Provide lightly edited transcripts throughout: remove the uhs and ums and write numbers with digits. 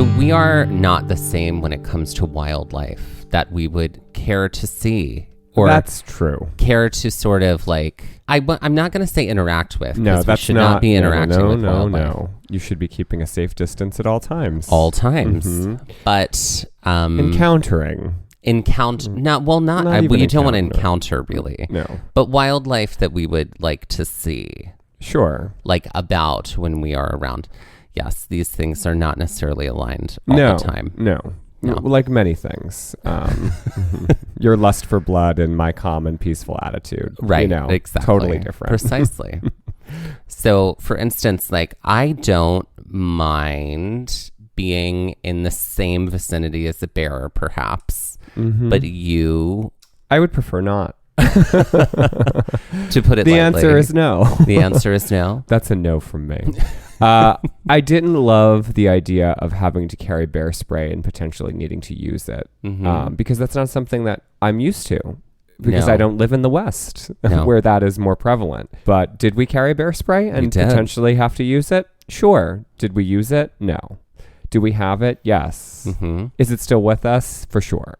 So we are not the same when it comes to wildlife that we would care to see. Or that's true. Care to sort of like, I'm not going to say interact with. No, that should not be interacting with wildlife. No. You should be keeping a safe distance at all times. All times. Mm-hmm. But encountering. You don't want to encounter really. No. But wildlife that we would like to see. Sure. Like about when we are around. Yes, these things are not necessarily aligned all the time. No. Like many things. Your lust for blood and my calm and peaceful attitude. Right. Exactly. Totally different. Precisely. So, for instance, like, I don't mind being in the same vicinity as a bear, perhaps. Mm-hmm. But I would prefer not. To put it the answer is no. The answer is no. That's a no from me. I didn't love the idea of having to carry bear spray and potentially needing to use it because that's not something that I'm used to because I don't live in the West where that is more prevalent. But did we carry bear spray and potentially have to use it? Sure. Did we use it? No. Do we have it? Yes. Mm-hmm. Is it still with us? For sure.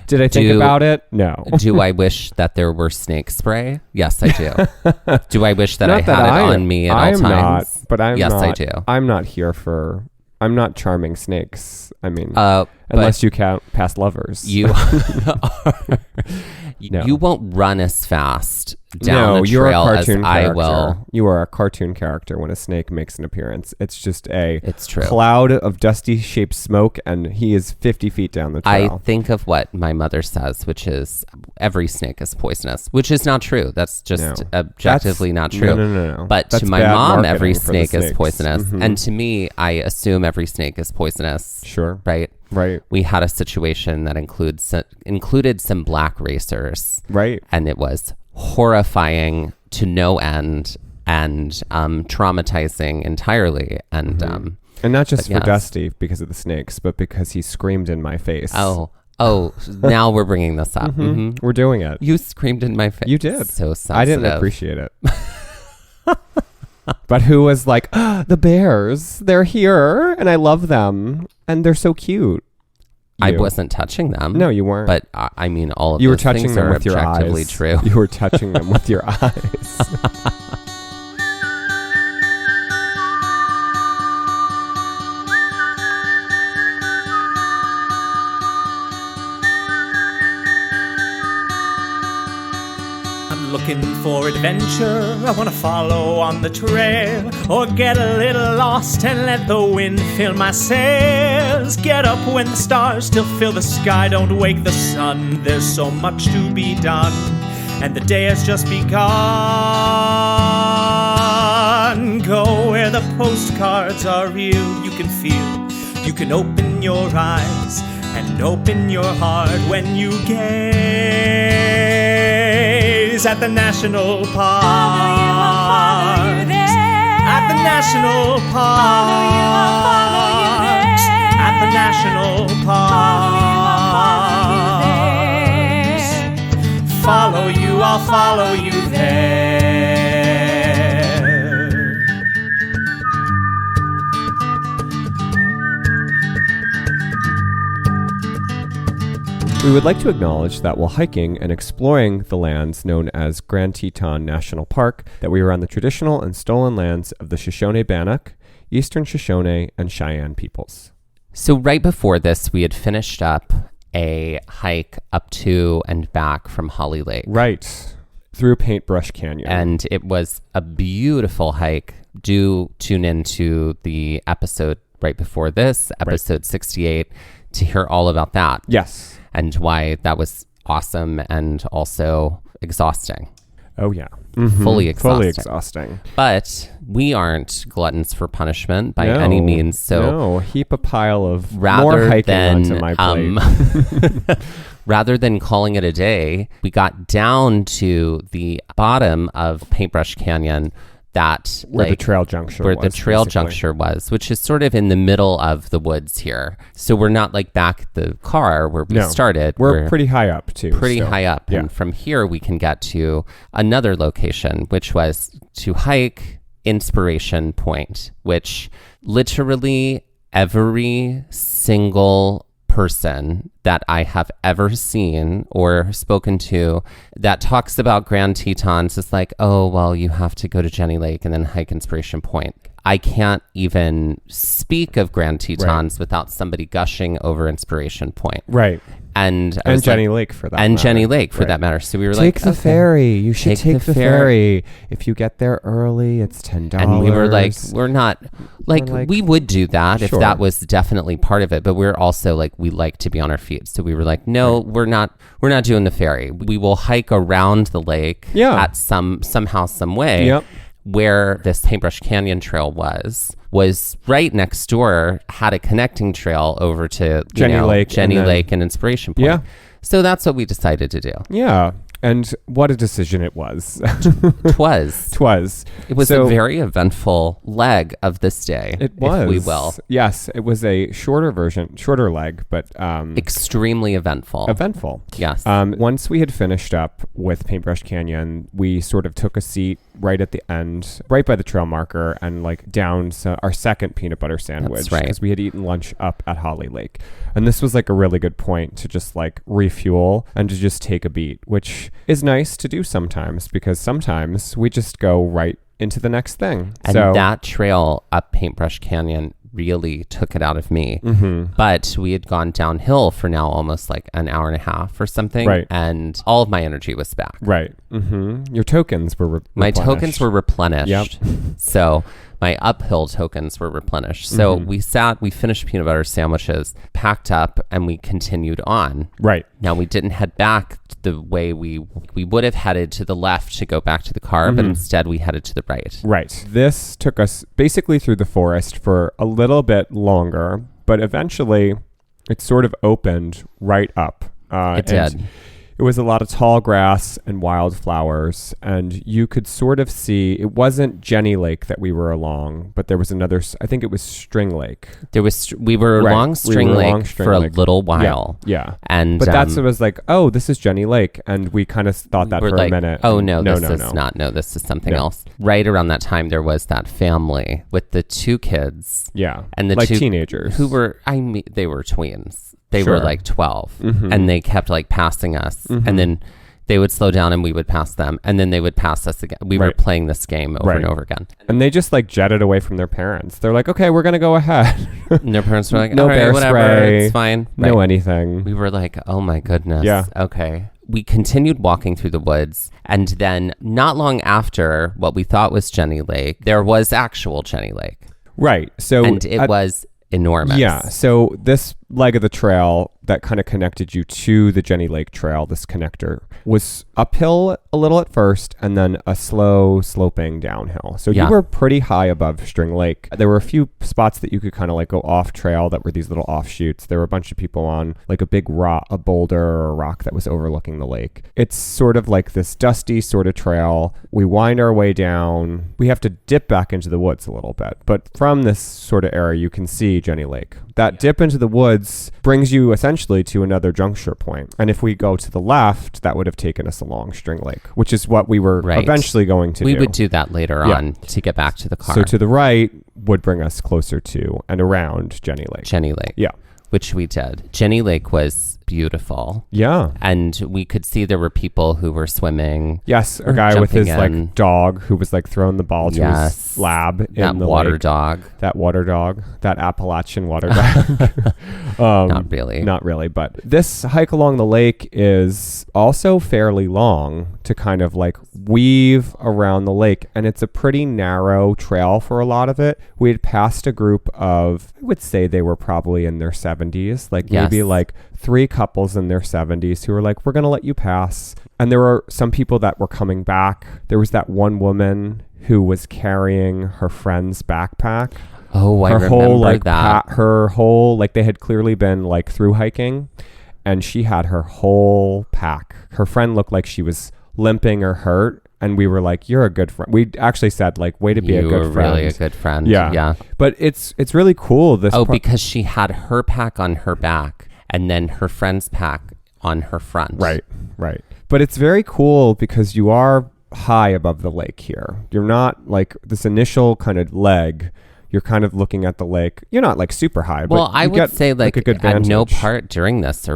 Did I think about it? No. Do I wish that there were snake spray? Yes, I do. Do I wish that I had it on me at all times? I do. I'm not here for... I'm not charming snakes. I mean, unless you count past lovers. You you won't run as fast down the trail as I will. You are a cartoon character when a snake makes an appearance. It's just it's true. Cloud of dusty shaped smoke, and he is 50 feet down the trail. I think of what my mother says, which is every snake is poisonous, which is not true. That's just objectively not true. No. But to my mom, every snake is poisonous. Mm-hmm. And to me, I assume every snake is poisonous. Sure. Right? Right. We had a situation that included some black racers. Right. And it was horrifying to no end and traumatizing entirely. And and not just for Dusty because of the snakes, but because he screamed in my face. Oh, now we're bringing this up. Mm-hmm. Mm-hmm. We're doing it. You screamed in my face. You did. So sensitive. I didn't appreciate it. But who was like, the bears, they're here and I love them and they're so cute. I wasn't touching them. No, you weren't. But I mean, all of you were those touching things them are with your objectively eyes. True. You were touching them with your eyes. Looking for adventure, I want to follow on the trail, or get a little lost and let the wind fill my sails. Get up when the stars still fill the sky, don't wake the sun, there's so much to be done, and the day has just begun. Go where the postcards are real, you can feel, you can open your eyes and open your heart when you gaze at the national park. Follow you there. At the national park. At the national park. Follow you, I'll follow you there. We would like to acknowledge that while hiking and exploring the lands known as Grand Teton National Park, that we were on the traditional and stolen lands of the Shoshone-Bannock, Eastern Shoshone, and Cheyenne peoples. So right before this, we had finished up a hike up to and back from Holly Lake. Right. Through Paintbrush Canyon. And it was a beautiful hike. Do tune into the episode right before this, episode 68, to hear all about that. Yes. And why that was awesome and also exhausting. Oh, yeah. Mm-hmm. Fully exhausting. But we aren't gluttons for punishment by any means. So heap a pile of more hiking onto my plate. Rather than calling it a day, we got down to the bottom of Paintbrush Canyon, where the trail juncture was, which is sort of in the middle of the woods here. So we're not like back at the car where we started. We're pretty high up too. High up. Yeah. And from here we can get to another location, which was to hike Inspiration Point, which literally every single person that I have ever seen or spoken to that talks about Grand Tetons is like, oh, well, you have to go to Jenny Lake and then hike Inspiration Point. I can't even speak of Grand Tetons without somebody gushing over Inspiration Point. Right. And Jenny Lake for that matter. And Jenny Lake for that matter. So we were take like, the ferry. You should take the ferry. If you get there early, it's $10. And we were like, we would do that if that was definitely part of it. But we're also like, we like to be on our feet. So we were like, no, we're not doing the ferry. We will hike around the lake at somehow, some way. Yep. Where this Paintbrush Canyon trail was right next door, had a connecting trail over to Jenny Lake and Inspiration Point. Yeah. So that's what we decided to do. Yeah. And what a decision it was. Twas. It was a very eventful leg of this day. It was. If we will. Yes. It was a shorter leg, but extremely eventful. Yes. Once we had finished up with Paintbrush Canyon, we sort of took a seat right at the end, right by the trail marker, and like down our second peanut butter sandwich. That's right. Because we had eaten lunch up at Holly Lake. And this was like a really good point to just like refuel and to just take a beat, which is nice to do sometimes, because sometimes we just go right into the next thing. And that trail up Paintbrush Canyon really took it out of me. Mm-hmm. But we had gone downhill for now almost like an hour and a half or something. Right. And all of my energy was back. Right. Mm-hmm. Your tokens were My tokens were replenished. Yep. So my uphill tokens were replenished. So we finished peanut butter sandwiches, packed up, and we continued on. Right. Now, we didn't head back the way we would have headed to the left to go back to the car, but instead we headed to the right. Right. This took us basically through the forest for a little bit longer, but eventually it sort of opened right up. It did. It was a lot of tall grass and wildflowers, and you could sort of see, it wasn't Jenny Lake that we were along, but there was another, I think it was String Lake. We were along String Lake for a little while. Yeah. And but it was like, oh, this is Jenny Lake. And we kind of thought that for a minute. Oh, no, this is not. No, this is something else. Right around that time, there was that family with the two kids. Yeah. And the like two teenagers. Who were, they were tweens. They were like 12 and they kept like passing us and then they would slow down and we would pass them and then they would pass us again. We were playing this game over and over again. And they just like jetted away from their parents. They're like, okay, we're going to go ahead. And their parents were like, no bear whatever, spray, it's fine. No anything. We were like, oh my goodness. Yeah. Okay. We continued walking through the woods, and then not long after what we thought was Jenny Lake, there was actual Jenny Lake. Right. So and it was enormous. Yeah. So this leg of the trail that kind of connected you to the Jenny Lake Trail, this connector, was uphill a little at first and then a slow sloping downhill. So you were pretty high above String Lake. There were a few spots that you could kind of like go off trail that were these little offshoots. There were a bunch of people on like a big rock, a boulder or a rock that was overlooking the lake. It's sort of like this dusty sort of trail. We wind our way down. We have to dip back into the woods a little bit. But from this sort of area, you can see Jenny Lake. That dip into the woods brings you essentially to another juncture point. And if we go to the left, that would have taken us along String Lake, which is what we were eventually going to do. We would do that later on to get back to the car. So to the right would bring us closer to and around Jenny Lake. Jenny Lake. Yeah. Which we did. Jenny Lake was beautiful. Yeah. And we could see there were people who were swimming. Yes. A guy with his like dog who was like throwing the ball to his lab in the water lake. Dog. That water dog. That Appalachian water dog. Not really. Not really. But this hike along the lake is also fairly long to kind of like weave around the lake. And it's a pretty narrow trail for a lot of it. We had passed a group of, I would say they were probably in their 70s, like maybe like 3 couples in their 70s who were like, we're going to let you pass. And there were some people that were coming back. There was that one woman who was carrying her friend's backpack. Oh, I remember whole, like, that. Her whole, like they had clearly been like through hiking and she had her whole pack. Her friend looked like she was limping or hurt. And we were like, you're a good friend. We actually said like, way to be a good friend. You were really a good friend. Yeah. But it's really cool. Because she had her pack on her back and then her friend's pack on her front. Right. But it's very cool because you are high above the lake here. You're not like this initial kind of leg. You're kind of looking at the lake. You're not like super high, but well, I would say like a good at no vantage. part during this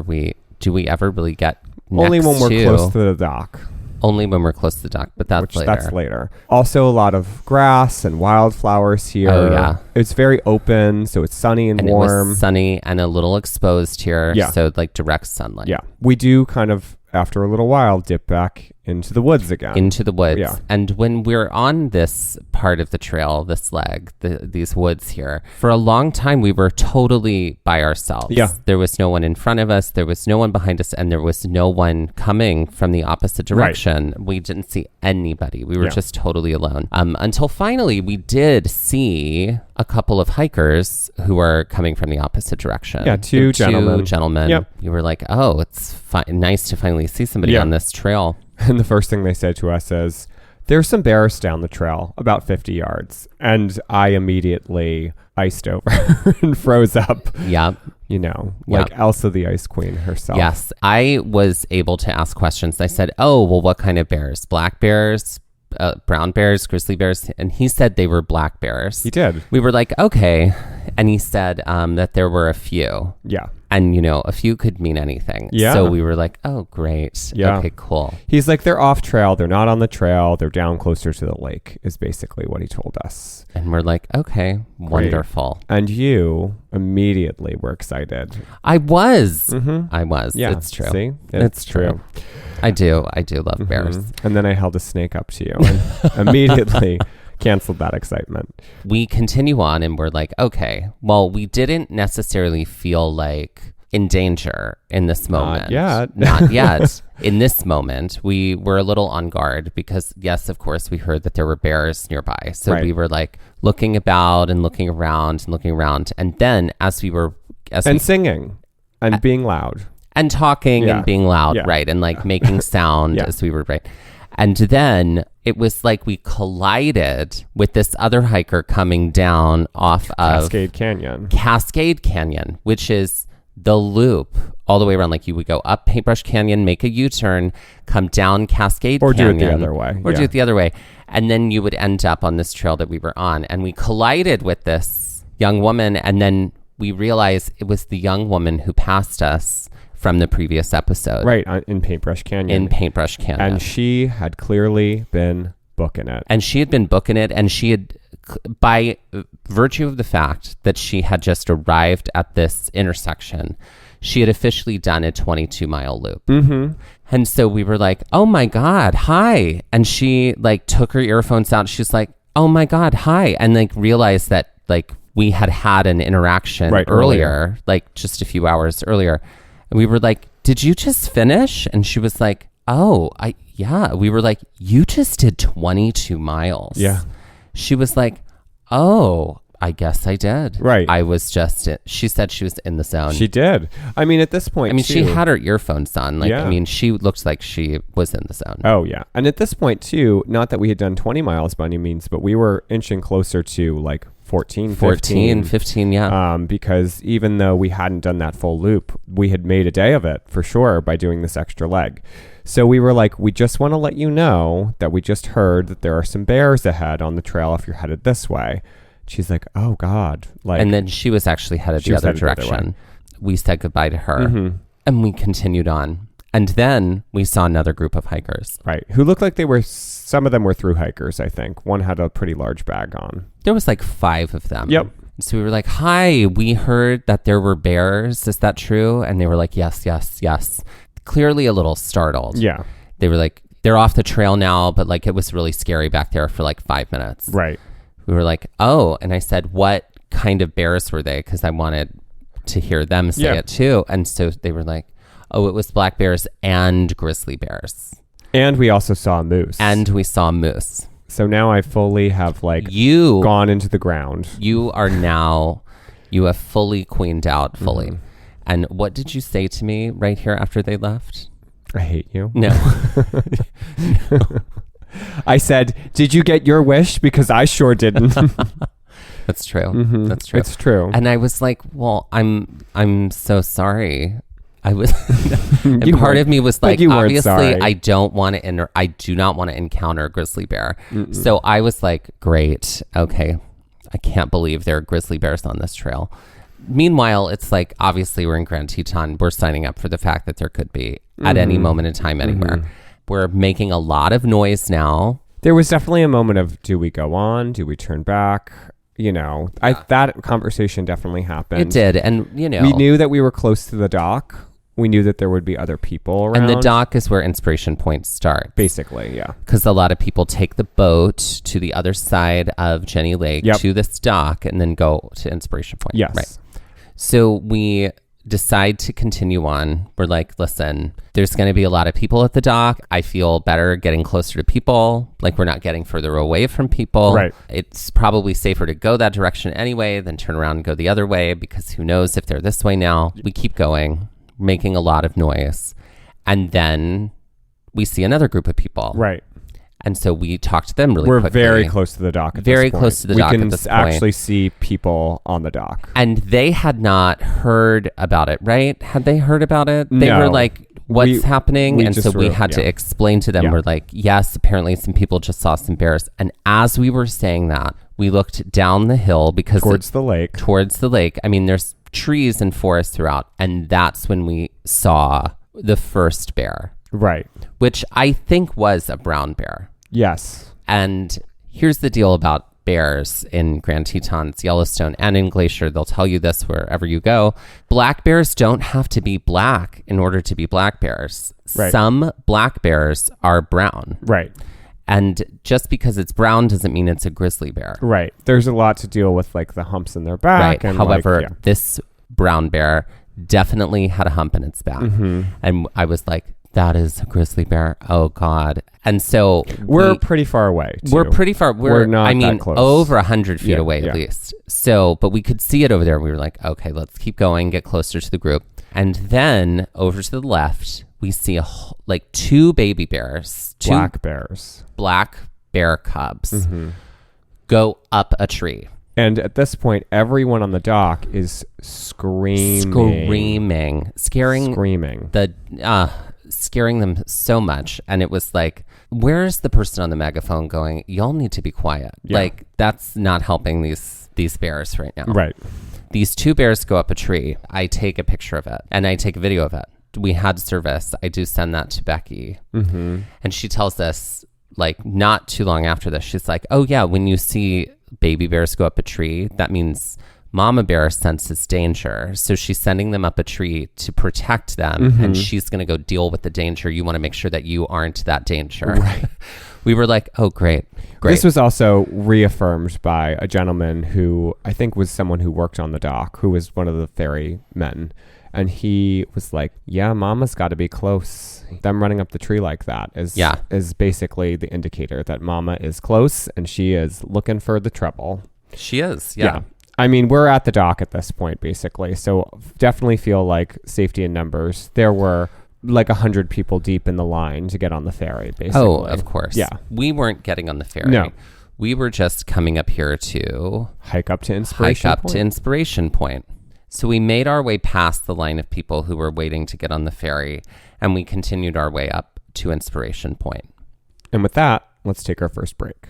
do we ever really get Only when we're next close to the dock. Only when we're close to the dock, but that's later. That's later. Also, a lot of grass and wildflowers here. Oh, yeah. It's very open, so it's sunny and warm. It was sunny and a little exposed here, Yeah. so like direct sunlight. Yeah. We do kind of, after a little while, dip back into the woods again. Into the woods. Yeah. And when we're on this part of the trail, this leg, these woods here, for a long time, we were totally by ourselves. Yeah. There was no one in front of us. There was no one behind us. And there was no one coming from the opposite direction. Right. We didn't see anybody. We were just totally alone. Until finally, we did see a couple of hikers who were coming from the opposite direction. Yeah, two gentlemen. Yep. You were like, oh, it's nice to finally see somebody on this trail. And the first thing they said to us is, there's some bears down the trail, about 50 yards. And I immediately iced over and froze up. Yep. You know, like Elsa the Ice Queen herself. Yes. I was able to ask questions. I said, oh, well, what kind of bears? Black bears? Brown bears, grizzly bears, and he said they were black bears. He did. We were like, okay. And he said that there were a few. Yeah. And, you know, a few could mean anything. Yeah. So we were like, oh, great. Yeah. Okay, cool. He's like, they're off trail. They're not on the trail. They're down closer to the lake, is basically what he told us. And we're like, okay, wonderful. And you immediately were excited. I was. Mm-hmm. I was. Yeah. It's true. See? It's true. I do love bears. And then I held a snake up to you and immediately canceled that excitement. We continue on and we're like, okay, well, we didn't necessarily feel like in danger in this moment. Not yet. In this moment, we were a little on guard because, yes, of course, we heard that there were bears nearby. So we were like looking about and looking around and looking around. And then singing and being loud. And talking and being loud, right? And like making sound as we were, right? And then it was like we collided with this other hiker coming down off of Cascade Canyon, which is the loop all the way around. Like you would go up Paintbrush Canyon, make a U-turn, come down Cascade Canyon. Or do it the other way. Or do it the other way. And then you would end up on this trail that we were on. And we collided with this young woman. And then we realized it was the young woman who passed us from the previous episode. Right, in Paintbrush Canyon. And she had clearly been booking it. And she had, by virtue of the fact that she had just arrived at this intersection, she had officially done a 22-mile loop. Mm-hmm. And so we were like, oh my God, hi. And she like took her earphones out. She's like, oh my God, hi. And like realized that like we had an interaction earlier, like just a few hours earlier. And we were like, did you just finish? And she was like, oh, yeah. We were like, you just did 22 miles. Yeah. She was like, oh, I guess I did. Right. I was she said she was in the zone. She did. I mean, at this point, she had her earphones on. Like, I mean, she looked like she was in the zone. Oh, yeah. And at this point, too, not that we had done 20 miles by any means, but we were inching closer to like 14, 15, yeah. Because even though we hadn't done that full loop, we had made a day of it for sure by doing this extra leg. So we were like, we just want to let you know that we just heard that there are some bears ahead on the trail if you're headed this way. She's like, oh God. Like, and then she was actually headed the other direction. We said goodbye to her and we continued on. And then we saw another group of hikers. Right. Who looked like some of them were through hikers, I think. One had a pretty large bag on. There was like 5 of them. Yep. So we were like, hi, we heard that there were bears. Is that true? And they were like, yes. Clearly a little startled. Yeah. They were like, they're off the trail now, but like it was really scary back there for like 5 minutes. Right. We were like, oh. And I said, what kind of bears were they? Because I wanted to hear them say it too. And so they were like, oh, it was black bears and grizzly bears. And we also saw a moose. So now I fully have gone into the ground. You have fully queened out fully. Mm-hmm. And what did you say to me right here after they left? I hate you. No. I said, did you get your wish? Because I sure didn't. That's true. Mm-hmm. That's true. It's true. And I was like, well, I'm so sorry. I was, and part of me was like, obviously, I do not want to encounter a grizzly bear. Mm-mm. So I was like, great, okay, I can't believe there are grizzly bears on this trail. Meanwhile, it's like, obviously we're in Grand Teton. We're signing up for the fact that there could be at any moment in time anywhere. We're making a lot of noise now. There was definitely a moment of, do we go on? Do we turn back? You know, that conversation definitely happened. It did. And, you know, we knew that we were close to the dock. We knew that there would be other people around. And the dock is where Inspiration Point starts. Basically, yeah. Because a lot of people take the boat to the other side of Jenny Lake to this dock and then go to Inspiration Point. Yes. Right. So we decide to continue on. We're like, listen, there's going to be a lot of people at the dock. I feel better getting closer to people. Like, we're not getting further away from people. Right. It's probably safer to go that direction anyway than turn around and go the other way, because who knows if they're this way now. We keep going, making a lot of noise. And then we see another group of people. Right. And so we talk to them really We're quickly. very close to the dock at Very this point. close to the dock at this point. We can actually see people on the dock. And they had not heard about it, right? Had they heard about it? They were like, what's happening? And so we had to explain to them. We're like, yes, apparently some people just saw some bears. And as we were saying that, we looked down the hill because towards the lake. I mean, there's trees and forest throughout. And that's when we saw the first bear. Right. Which I think was a brown bear. Yes. And here's the deal about bears in Grand Tetons, Yellowstone, and in Glacier. They'll tell you this wherever you go. Black bears don't have to be black in order to be black bears. Right. Some black bears are brown. Right. And just because it's brown doesn't mean it's a grizzly bear. Right. There's a lot to deal with, like the humps in their back. Right. And however, this brown bear definitely had a hump in its back. And I was like, that is a grizzly bear. Oh, God. And so we're pretty far away, too. We're pretty far. We're not that close. Over 100 feet away at least. So, but we could see it over there. We were like, okay, let's keep going, get closer to the group. And then over to the left, we see like two baby bears. Black bears. Black bear cubs go up a tree. And at this point, everyone on the dock is screaming. Scaring them so much. And it was like, where's the person on the megaphone going, y'all need to be quiet. Like, that's not helping these bears right now. Right. These two bears go up a tree. I take a picture of it and I take a video of it. We had service. I do send that to Becky. And she tells us, like, not too long after this, she's like, oh yeah, when you see baby bears go up a tree, that means mama bear senses danger. So she's sending them up a tree to protect them, and she's going to go deal with the danger. You want to make sure that you aren't that danger. Right. We were like, oh, great. This was also reaffirmed by a gentleman who I think was someone who worked on the dock, who was one of the ferry men. And he was like, yeah, mama's got to be close. Them running up the tree like that is basically the indicator that mama is close and she is looking for the trouble. She is, yeah. I mean, we're at the dock at this point, basically. So definitely feel like safety in numbers. There were like 100 people deep in the line to get on the ferry, basically. Oh, of course. Yeah. We weren't getting on the ferry. No. We were just coming up here to hike up to Inspiration Point. So we made our way past the line of people who were waiting to get on the ferry, and we continued our way up to Inspiration Point. And with that, let's take our first break.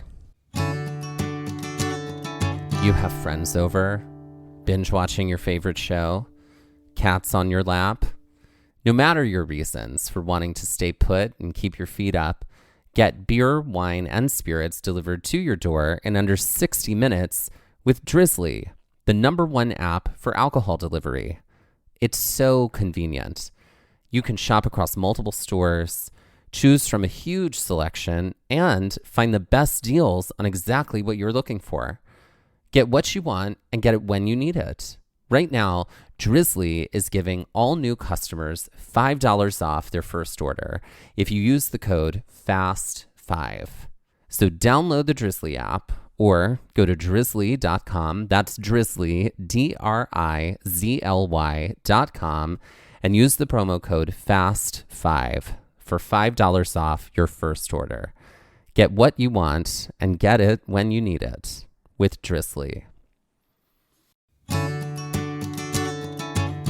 You have friends over, binge watching your favorite show, cats on your lap. No matter your reasons for wanting to stay put and keep your feet up, get beer, wine, and spirits delivered to your door in under 60 minutes with Drizzly, the #1 app for alcohol delivery. It's so convenient. You can shop across multiple stores, choose from a huge selection, and find the best deals on exactly what you're looking for. Get what you want and get it when you need it. Right now, Drizzly is giving all new customers $5 off their first order if you use the code FAST5. So download the Drizzly app or go to drizzly.com. That's Drizzly, DRIZLY.com, and use the promo code FAST5 for $5 off your first order. Get what you want and get it when you need it with Drizzly.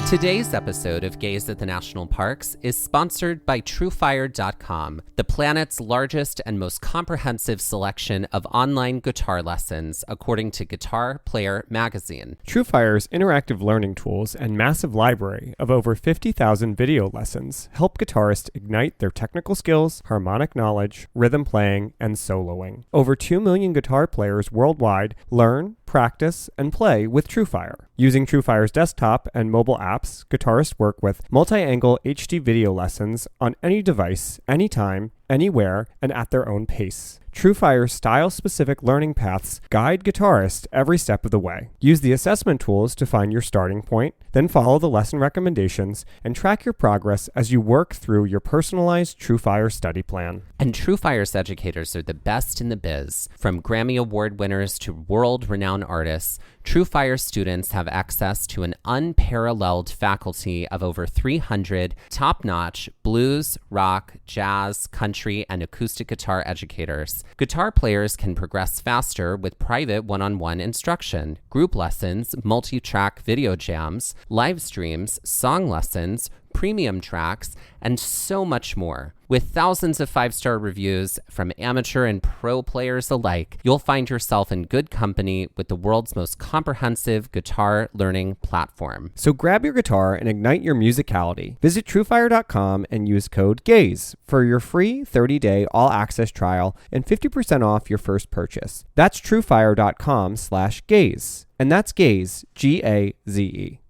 Today's episode of Gaze at the National Parks is sponsored by TrueFire.com, the planet's largest and most comprehensive selection of online guitar lessons, according to Guitar Player magazine. TrueFire's interactive learning tools and massive library of over 50,000 video lessons help guitarists ignite their technical skills, harmonic knowledge, rhythm playing, and soloing. Over 2 million guitar players worldwide learn, practice, and play with TrueFire. Using TrueFire's desktop and mobile apps, guitarists work with multi-angle HD video lessons on any device, anytime, anywhere, and at their own pace. TrueFire's style-specific learning paths guide guitarists every step of the way. Use the assessment tools to find your starting point, then follow the lesson recommendations, and track your progress as you work through your personalized TrueFire study plan. And TrueFire's educators are the best in the biz. From Grammy Award winners to world-renowned artists, TrueFire students have access to an unparalleled faculty of over 300 top-notch blues, rock, jazz, country, and acoustic guitar educators. Guitar players can progress faster with private one-on-one instruction, group lessons, multi-track video jams, live streams, song lessons, premium tracks, and so much more. With thousands of 5-star reviews from amateur and pro players alike, you'll find yourself in good company with the world's most comprehensive guitar learning platform. So grab your guitar and ignite your musicality. Visit TrueFire.com and use code GAZE for your free 30-day all-access trial and 50% off your first purchase. That's TrueFire.com/gaze. And that's GAZE, G-A-Z-E.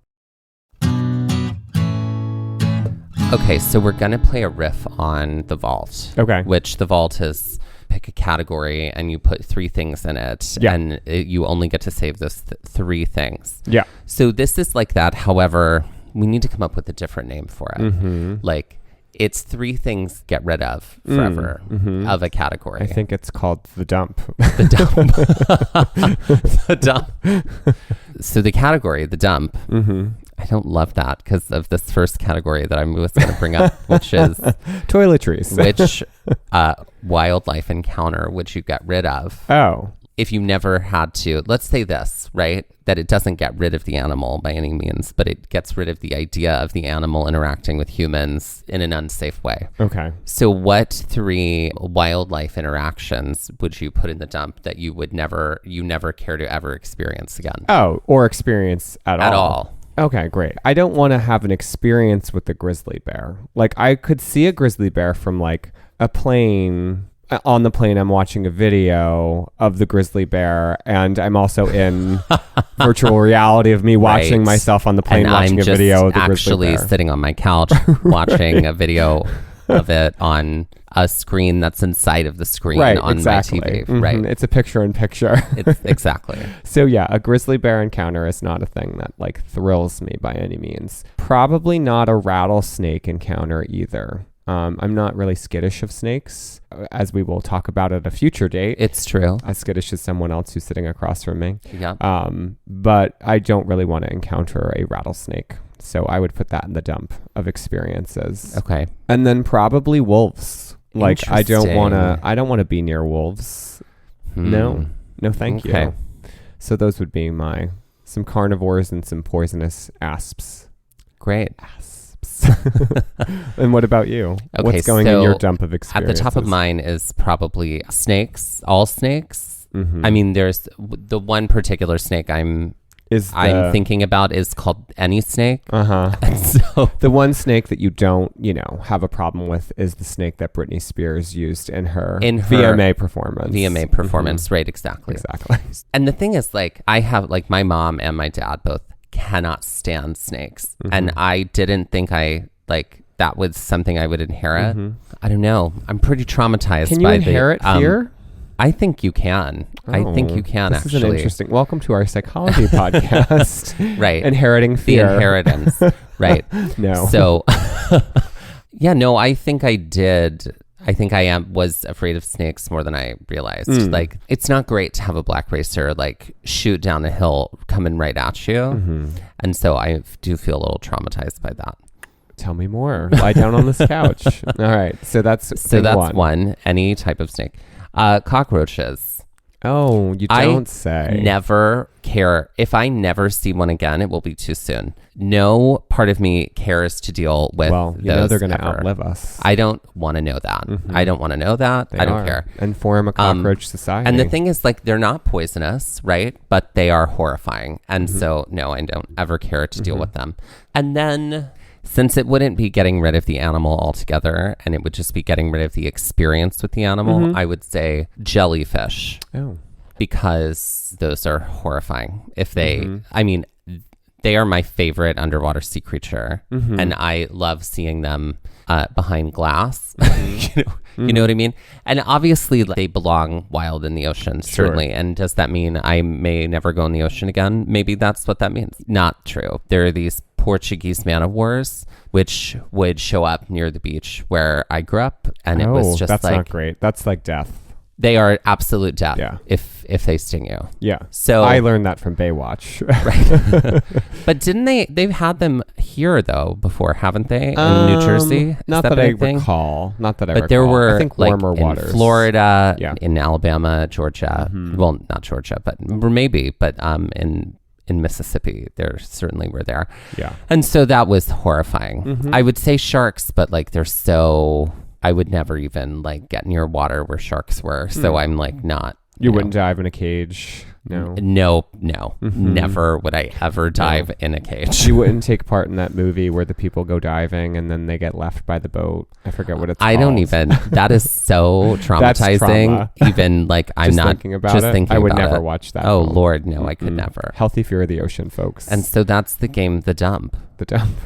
Okay, so we're going to play a riff on the vault. Okay. Which the vault is, pick a category and you put 3 things in it. Yeah. And you only get to save those 3 things. Yeah. So this is like that. However, we need to come up with a different name for it. Mm-hmm. Like, it's 3 things get rid of forever of a category. I think it's called the dump. The dump. The dump. So the category, the dump. Mm-hmm. I don't love that because of this first category that I was going to bring up, which is toiletries. Which wildlife encounter would you get rid of? Oh. If you never had to, let's say this, right? That it doesn't get rid of the animal by any means, but it gets rid of the idea of the animal interacting with humans in an unsafe way. Okay. So what 3 wildlife interactions would you put in the dump that you never care to ever experience again? Oh, or experience at all. At all. Okay, great. I don't want to have an experience with the grizzly bear. Like, I could see a grizzly bear from like a plane. On the plane, I'm watching a video of the grizzly bear, and I'm also in virtual reality of me watching myself on the plane and watching a video of the grizzly bear. I'm just actually sitting on my couch watching a video of it on a screen that's inside of the screen on exactly. my TV. Mm-hmm. Right. It's a picture-in-picture. It's exactly. So yeah, a grizzly bear encounter is not a thing that like thrills me by any means. Probably not a rattlesnake encounter either. I'm not really skittish of snakes, as we will talk about at a future date. It's true. As skittish as someone else who's sitting across from me. Yeah. But I don't really want to encounter a rattlesnake. So I would put that in the dump of experiences. Okay. And then probably wolves. Like, I don't want to be near wolves. No, thank you. So those would be some carnivores and some poisonous asps. Great. And what about you? Okay, what's going in your dump of experiences? At the top of mine is probably snakes, all snakes. Mm-hmm. I mean, there's the one particular snake I'm thinking about is called any snake. Uh-huh. And so the one snake that you don't, have a problem with is the snake that Britney Spears used in her VMA performance. Mm-hmm. Right, exactly. And the thing is, like, I have, like, my mom and my dad both cannot stand snakes. Mm-hmm. And I didn't think that was something I would inherit. Mm-hmm. I don't know. I'm pretty traumatized by Can you inherit fear? I think you can. I think you can, this actually. This is an interesting... Welcome to our psychology podcast. Right. Inheriting fear. The inheritance. Right. No. So, yeah, no, I think I did. I think was afraid of snakes more than I realized. Like, it's not great to have a black racer, like, shoot down a hill coming right at you. Mm-hmm. And so I do feel a little traumatized by that. Tell me more. Lie down on this couch. All right. So that's one. Any type of snake. Cockroaches. Oh, you don't say. Never care. If I never see one again, it will be too soon. No part of me cares to deal with those they're going to ever. outlive us. I don't want to know that. I don't want to know that. I don't care. And form a cockroach society. And the thing is, like, they're not poisonous, right? But they are horrifying. And so, no, I don't ever care to deal with them. And then, since it wouldn't be getting rid of the animal altogether, and it would just be getting rid of the experience with the animal, I would say jellyfish. Oh. Because those are horrifying. If they, I mean, they are my favorite underwater sea creature. And I love seeing them behind glass. You know what I mean? And obviously they belong wild in the ocean, certainly. And does that mean I may never go in the ocean again? Maybe that's what that means. Not true. There are these Portuguese man-of-wars which would show up near the beach where I grew up. And it was just that's like... not great. That's like death. They are absolute death if they sting you. Yeah. So I learned that from Baywatch. Right. But didn't they've had them here though before, haven't they? In New Jersey? Not that I recall. Not that I recall. But there were, I think, like, warmer waters. In Florida, in Alabama, Georgia. Well, not Georgia, but maybe, but in Mississippi, there certainly were there. Yeah. And so that was horrifying. I would say sharks, but like they're so... I would never even like get near water where sharks were. So I'm like not. You wouldn't dive in a cage? No. No. Never would I ever dive in a cage. You wouldn't take part in that movie where the people go diving and then they get left by the boat. I forget what it's called. I don't even. That is so traumatizing. Even like I'm not thinking about just it. thinking I would about never it. watch that. Oh film. Lord, no, I could never. Healthy fear of the ocean, folks. And so that's the game, The Dump. The Dump.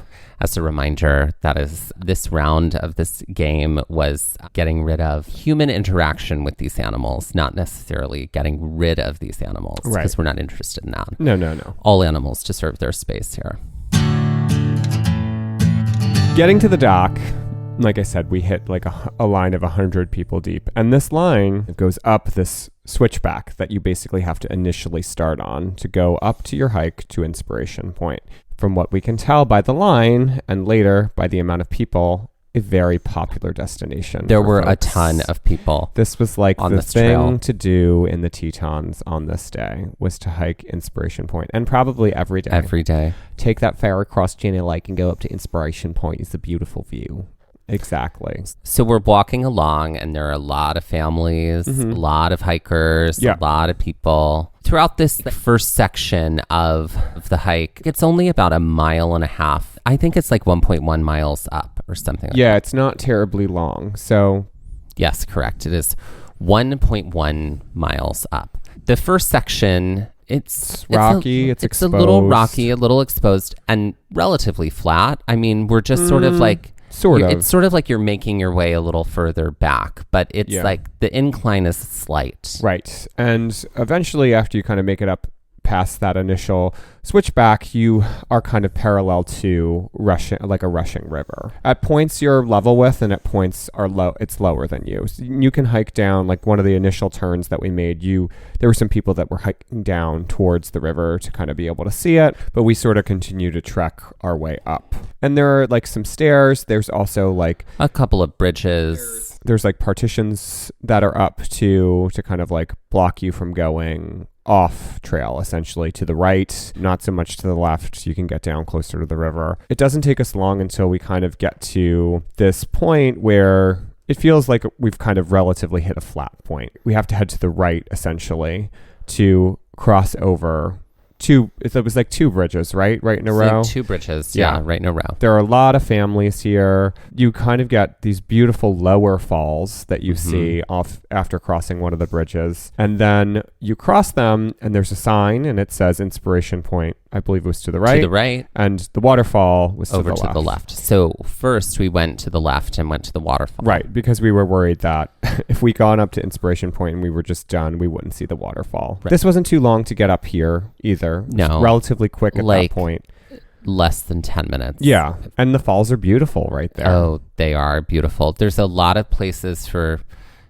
As a reminder, that is, this round of this game was getting rid of human interaction with these animals, not necessarily getting rid of these animals, because we're not interested in that. No. All animals deserve their space here. Getting to the dock, like I said, we hit like a line of 100 people deep. And this line goes up this switchback that you basically have to initially start on to go up to your hike to Inspiration Point. From what we can tell by the line and later by the amount of people, a very popular destination. There were folks. a ton of people. This was like on the this thing trail to do in the Tetons on this day was to hike Inspiration Point, and probably every day. Every day. Take that ferry across Jenny Lake and go up to Inspiration Point. It's a beautiful view. Exactly. So we're walking along and there are a lot of families, a lot of hikers, a lot of people. Throughout this first section of the hike, it's only about 1.5 miles. I think it's like 1.1 miles up or something. Yeah, it's not terribly long. So yes, correct. It is 1.1 miles up. The first section, it's rocky, it's exposed. A little rocky, a little exposed, and relatively flat. I mean, we're just sort of like... It's sort of like you're making your way a little further back, but it's like the incline is slight. Right. And eventually, after you kind of make it up past that initial switchback, you are kind of parallel to a rushing river. At points you're level with, and at points it's lower than you. So you can hike down, like one of the initial turns that we made, there were some people that were hiking down towards the river to kind of be able to see it, but we sort of continue to trek our way up. And there are like some stairs. There's also like a couple of bridges. There's like partitions that are up to kind of like block you from going off trail, essentially to the right, not so much to the left. You can get down closer to the river. It doesn't take us long until we kind of get to this point where it feels like we've kind of relatively hit a flat point. We have to head to the right, essentially, to cross over it was like 2 bridges, right in a row. Like 2 bridges, yeah, right in a row. There are a lot of families here. You kind of get these beautiful lower falls that you see off after crossing one of the bridges, and then you cross them, and there's a sign, and it says Inspiration Point. I believe it was to the right, and the waterfall was over to the left. So first we went to the left and went to the waterfall. Right, because we were worried that if we gone up to Inspiration Point and we were just done, we wouldn't see the waterfall. Right. This wasn't too long to get up here either. No, relatively quick at that point. Less than 10 minutes. Yeah, and the falls are beautiful right there. Oh, they are beautiful. There's a lot of places for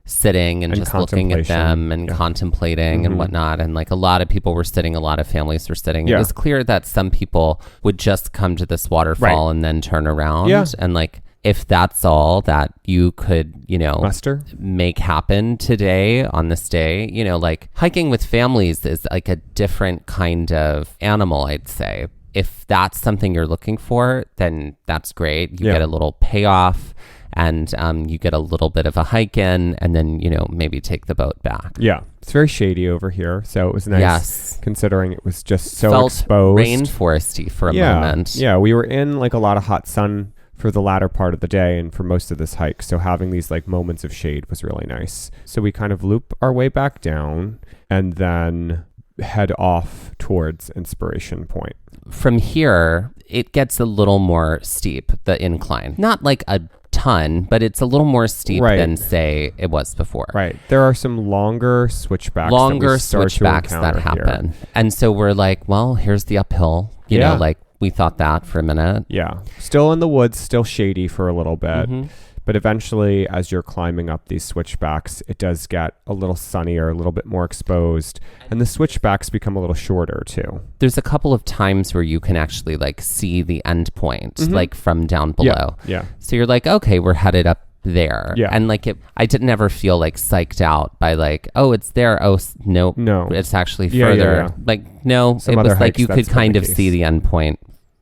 sitting and just looking at them and contemplating and whatnot. And like a lot of people were sitting, a lot of families were sitting. It was clear that some people would just come to this waterfall and then turn around. Yeah. And like if that's all that you could, Muster? make happen today on this day, like hiking with families is like a different kind of animal, I'd say. If that's something you're looking for, then that's great. You get a little payoff and you get a little bit of a hike in, and then, maybe take the boat back. Yeah. It's very shady over here. So it was nice considering it was just so Felt exposed. Rainforesty for a moment. Yeah. We were in like a lot of hot sun for the latter part of the day and for most of this hike. So having these like moments of shade was really nice. So we kind of loop our way back down and then head off towards Inspiration Point. From here, it gets a little more steep, the incline. Not like a ton, but it's a little more steep than, say, it was before. Right. There are some longer switchbacks that happen. Here. And so we're like, well, here's the uphill. You know, like we thought that for a minute. Yeah. Still in the woods, still shady for a little bit. Mm-hmm. But eventually, as you're climbing up these switchbacks, it does get a little sunnier, a little bit more exposed. And the switchbacks become a little shorter, too. There's a couple of times where you can actually, like, see the end point, like, from down below. Yeah. So you're like, okay, we're headed up there. Yeah. And, like, I didn't ever feel, like, psyched out by, like, oh, it's there. Oh, no. It's actually further. Yeah. Like, no. Some it was like hikes, you could kind of see the end point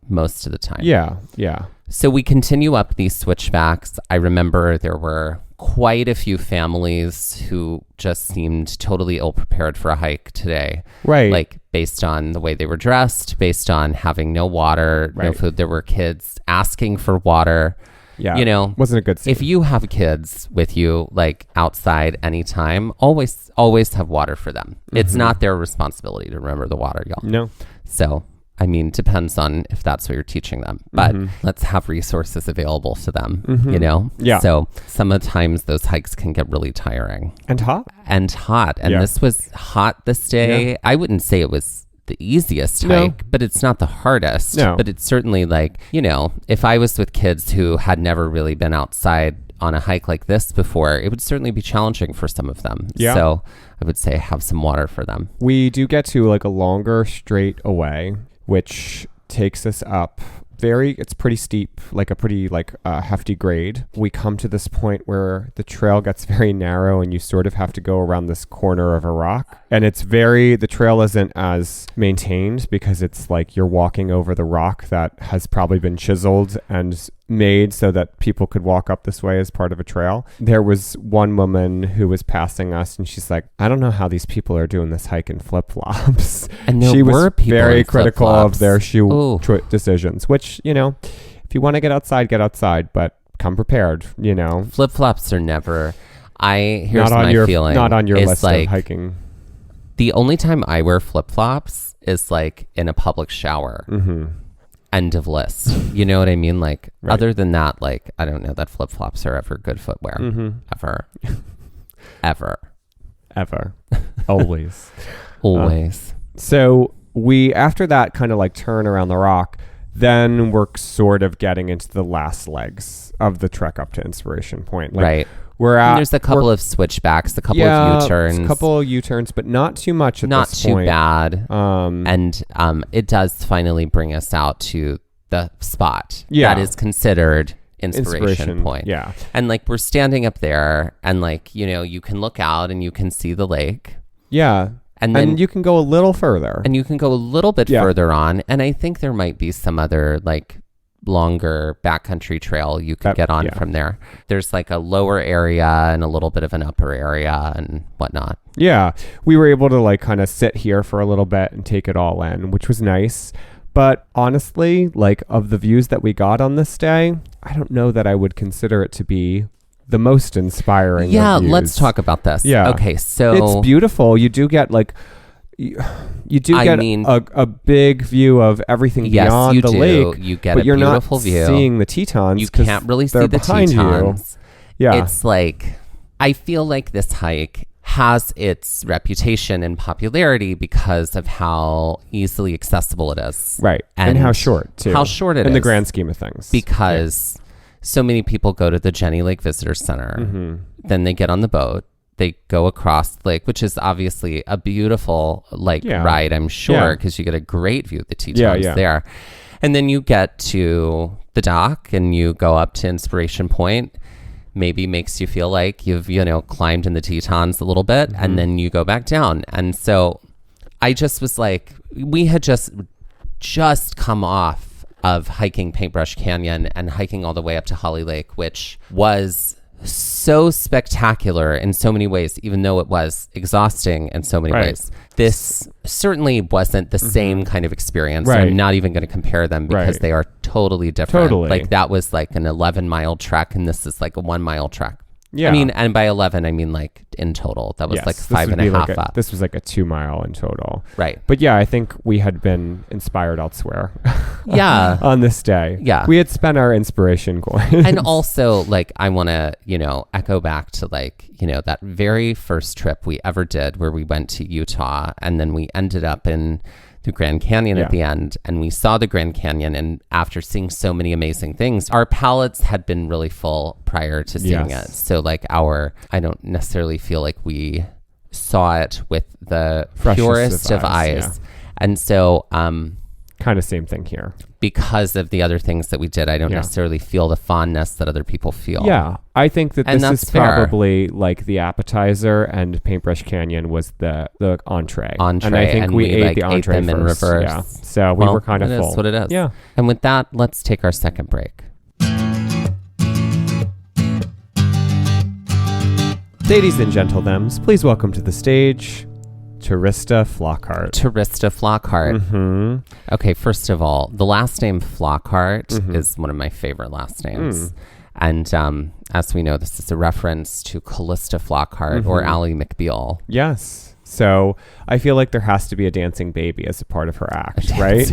most of the time. Yeah. So we continue up these switchbacks. I remember there were quite a few families who just seemed totally ill-prepared for a hike today. Right. Like based on the way they were dressed, based on having no water, no food. There were kids asking for water. Yeah. Wasn't a good scene. If you have kids with you, like outside anytime, always have water for them. It's not their responsibility to remember the water, y'all. No. So I mean, depends on if that's what you're teaching them, but let's have resources available to them, Yeah. So sometimes those hikes can get really tiring. And hot. And this was hot this day. Yeah. I wouldn't say it was the easiest hike, but it's not the hardest. No. But it's certainly like, if I was with kids who had never really been outside on a hike like this before, it would certainly be challenging for some of them. Yeah. So I would say have some water for them. We do get to like a longer straight away, which takes us up it's pretty steep, like a pretty hefty grade. We come to this point where the trail gets very narrow and you sort of have to go around this corner of a rock. And the trail isn't as maintained because it's like you're walking over the rock that has probably been chiseled and made so that people could walk up this way as part of a trail. There was one woman who was passing us and she's like, I don't know how these people are doing this hike in flip-flops. And she was very critical of their shoe decisions, which, if you want to get outside, but come prepared, Flip-flops are never, here's not on my your, feeling. Not on your list like, of hiking. The only time I wear flip-flops is like in a public shower. Mm-hmm. End of list. You know what I mean? Like, other than that, like, I don't know that flip-flops are ever good footwear. Ever. Ever. Always. Always. So we, after that kind of like turn around the rock, then we're sort of getting into the last legs of the trek up to Inspiration Point. Like, there's a couple of switchbacks, a couple of U-turns. A couple of U-turns, but not too much at this point. Not too bad. And it does finally bring us out to the spot that is considered Inspiration Point. Yeah. And like we're standing up there and like, you can look out and you can see the lake. Yeah. And then you can go a little further. And you can go a little bit further on. And I think there might be some other like longer backcountry trail you could get on from there. There's like a lower area and a little bit of an upper area and whatnot. Yeah. We were able to like kind of sit here for a little bit and take it all in, which was nice. But honestly, like of the views that we got on this day, I don't know that I would consider it to be the most inspiring. Yeah, of views. Let's talk about this. Yeah. Okay, so it's beautiful. You do get like a big view of everything beyond the lake. You get but a you're beautiful not view. Seeing the Tetons. You can't really see the Tetons. You. Yeah. It's like, I feel like this hike has its reputation and popularity because of how easily accessible it is. Right. And how short, too. How short it is. In the grand scheme of things. Because so many people go to the Jenny Lake Visitor Center. Mm-hmm. Then they get on the boat. They go across the lake, which is obviously a beautiful ride, I'm sure, because you get a great view of the Tetons there. And then you get to the dock and you go up to Inspiration Point, maybe makes you feel like you've, climbed in the Tetons a little bit, and then you go back down. And so I just was like, we had just come off of hiking Paintbrush Canyon and hiking all the way up to Holly Lake, which was so spectacular in so many ways, even though it was exhausting in so many ways. This certainly wasn't the same kind of experience. I'm not even going to compare them because they are totally different. Like that was like an 11-mile trek and this is like a 1-mile trek. Yeah. I mean, and by 11, I mean like in total. That was like 5.5 up. This was like a 2 mile in total. Right. But yeah, I think we had been inspired elsewhere. Yeah. On this day. Yeah. We had spent our inspiration coins. And also, like, I want to, echo back to like, that very first trip we ever did where we went to Utah and then we ended up in the Grand Canyon at the end, and we saw the Grand Canyon, and after seeing so many amazing things, our palates had been really full prior to seeing it. So like I don't necessarily feel like we saw it with the purest of eyes. Yeah. And so kind of same thing here. Because of the other things that we did, I don't necessarily feel the fondness that other people feel. Yeah, I think that this is probably like the appetizer, and Paintbrush Canyon was the entree. And I think we ate the entree them first. In reverse. Yeah. So we were kind of full. That's what it is. Yeah. And with that, let's take our second break. Ladies and gentlemen, please welcome to the stage Tarista Flockhart. Tarista Flockhart. Mm-hmm. Okay, first of all, the last name Flockhart is one of my favorite last names. And as we know, this is a reference to Calista Flockhart or Ally McBeal. Yes. So I feel like there has to be a dancing baby as a part of her act, right?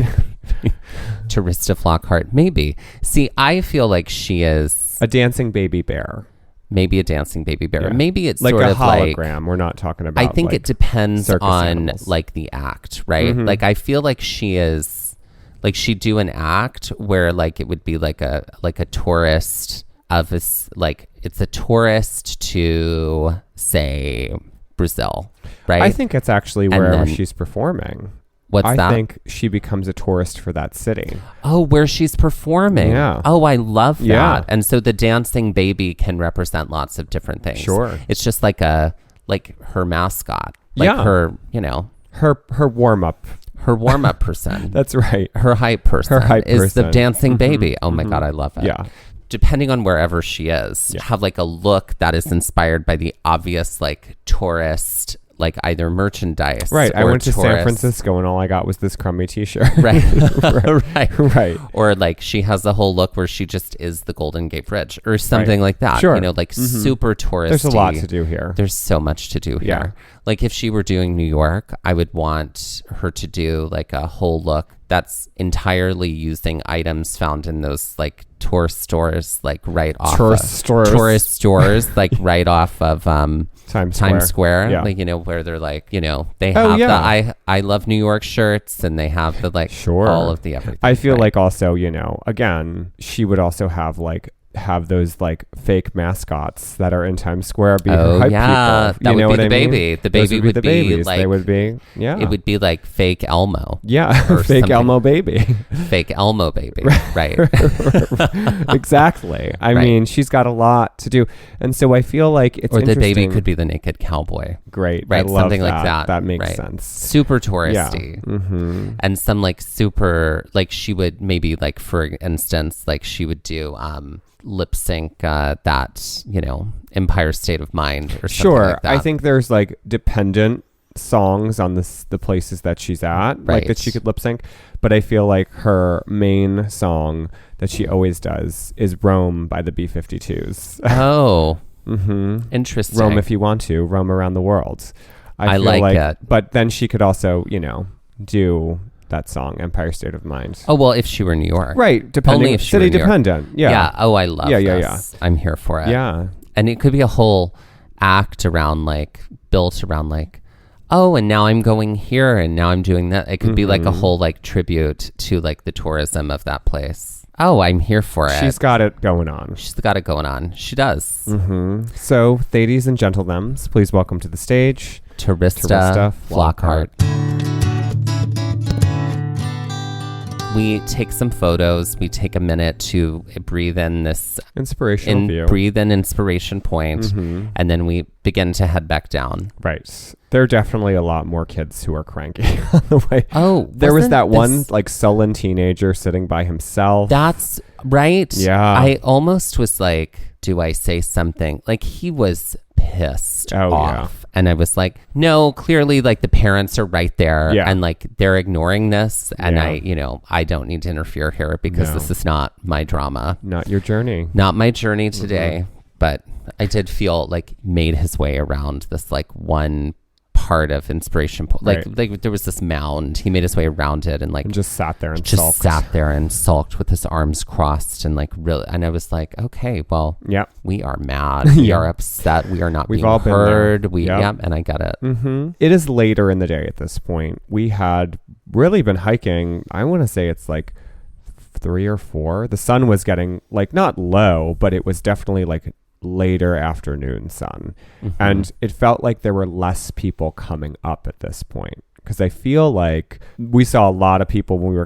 Tarista Flockhart, maybe. See, I feel like she is... a dancing baby bear. Maybe a dancing baby bear. Yeah. Maybe it's like sort a of hologram. We're not talking about. I think like it depends on animals. Like the act, right? Like I feel like she is, like she'd do an act where like it would be like a tourist of a, like it's a tourist to say Brazil, right? I think it's actually wherever she's performing. What's that? I think she becomes a tourist for that city. Oh, where she's performing. Yeah. Oh, I love that. Yeah. And so the dancing baby can represent lots of different things. Sure. It's just like her mascot. Like her, her warm up. Her warm up person. That's right. Her hype person. Her hype is person. The dancing baby. Oh my God, I love it. Yeah. Depending on wherever she is, have like a look that is inspired by the obvious like tourist, like either merchandise. Right. I went to tourist. San Francisco and all I got was this crummy t-shirt. Right. Right. Or like she has the whole look where she just is the Golden Gate Bridge or something like that. Sure. Like super touristy. There's a lot to do here. There's so much to do here. Yeah. Like if she were doing New York, I would want her to do like a whole look that's entirely using items found in those like tourist stores, like right off tourist stores, like right off of Times Square. Yeah. Like, where they're like, they have the I love New York shirts and they have the like all of the everything. I feel like also, again, she would also have those like fake mascots that are in Times Square be her hype people. That would be the baby. Mean? The baby would be like, they would be, it would be like fake Elmo. Yeah. Fake Elmo baby. Fake Elmo baby. Right. Exactly. I mean, she's got a lot to do. And so I feel like it's or the interesting. baby could be the naked cowboy. Great. Right. I love Something like that. That makes sense. Super touristy. Yeah. Mm-hmm. And some like super, like she would maybe like, for instance, like she would do, lip sync that Empire State of Mind or something like that. I think there's like dependent songs on the places that she's at, like that she could lip sync, but I feel like her main song that she always does is Roam by the B-52s. Oh. Interesting. Roam if you want to roam around the world. I feel like it, but then she could also do that song, Empire State of Mind. Oh, well, if she were in New York. Right. Depending. Only if she city were in New dependent. York. Yeah. Yeah. Oh, I love this. Yeah. I'm here for it. Yeah. And it could be a whole act around built around oh, and now I'm going here and now I'm doing that. It could be like a whole tribute to the tourism of that place. Oh, I'm here for it. She's got it going on. She's got it going on. She does. So, ladies and gentlemen, please welcome to the stage Tarista Flockhart. we take some photos. We take a minute to breathe in this inspirational view. Breathe in inspiration point, and then we begin to head back down. Right. There are definitely a lot more kids who are cranky on the way. Oh, there was that one like sullen teenager sitting by himself. That's right. Yeah. I almost was like, do I say something? Like, he was pissed off. And I was like, no, clearly like the parents are right there and like they're ignoring this. And I don't need to interfere here because this is not my drama. Not your journey. Not my journey today. But I did feel like made his way around this like one part of inspiration. Like there was this mound. He made his way around it and like and just sat there and sulked with his arms crossed and like really. And I was like, okay, well, we are mad. We are upset. We are not being heard. And I get it. It is later in the day at this point. We had really been hiking. I want to say it's like 3 or 4. The sun was getting like not low, but it was definitely like later afternoon sun, and it felt like there were less people coming up at this point, because I feel like we saw a lot of people when we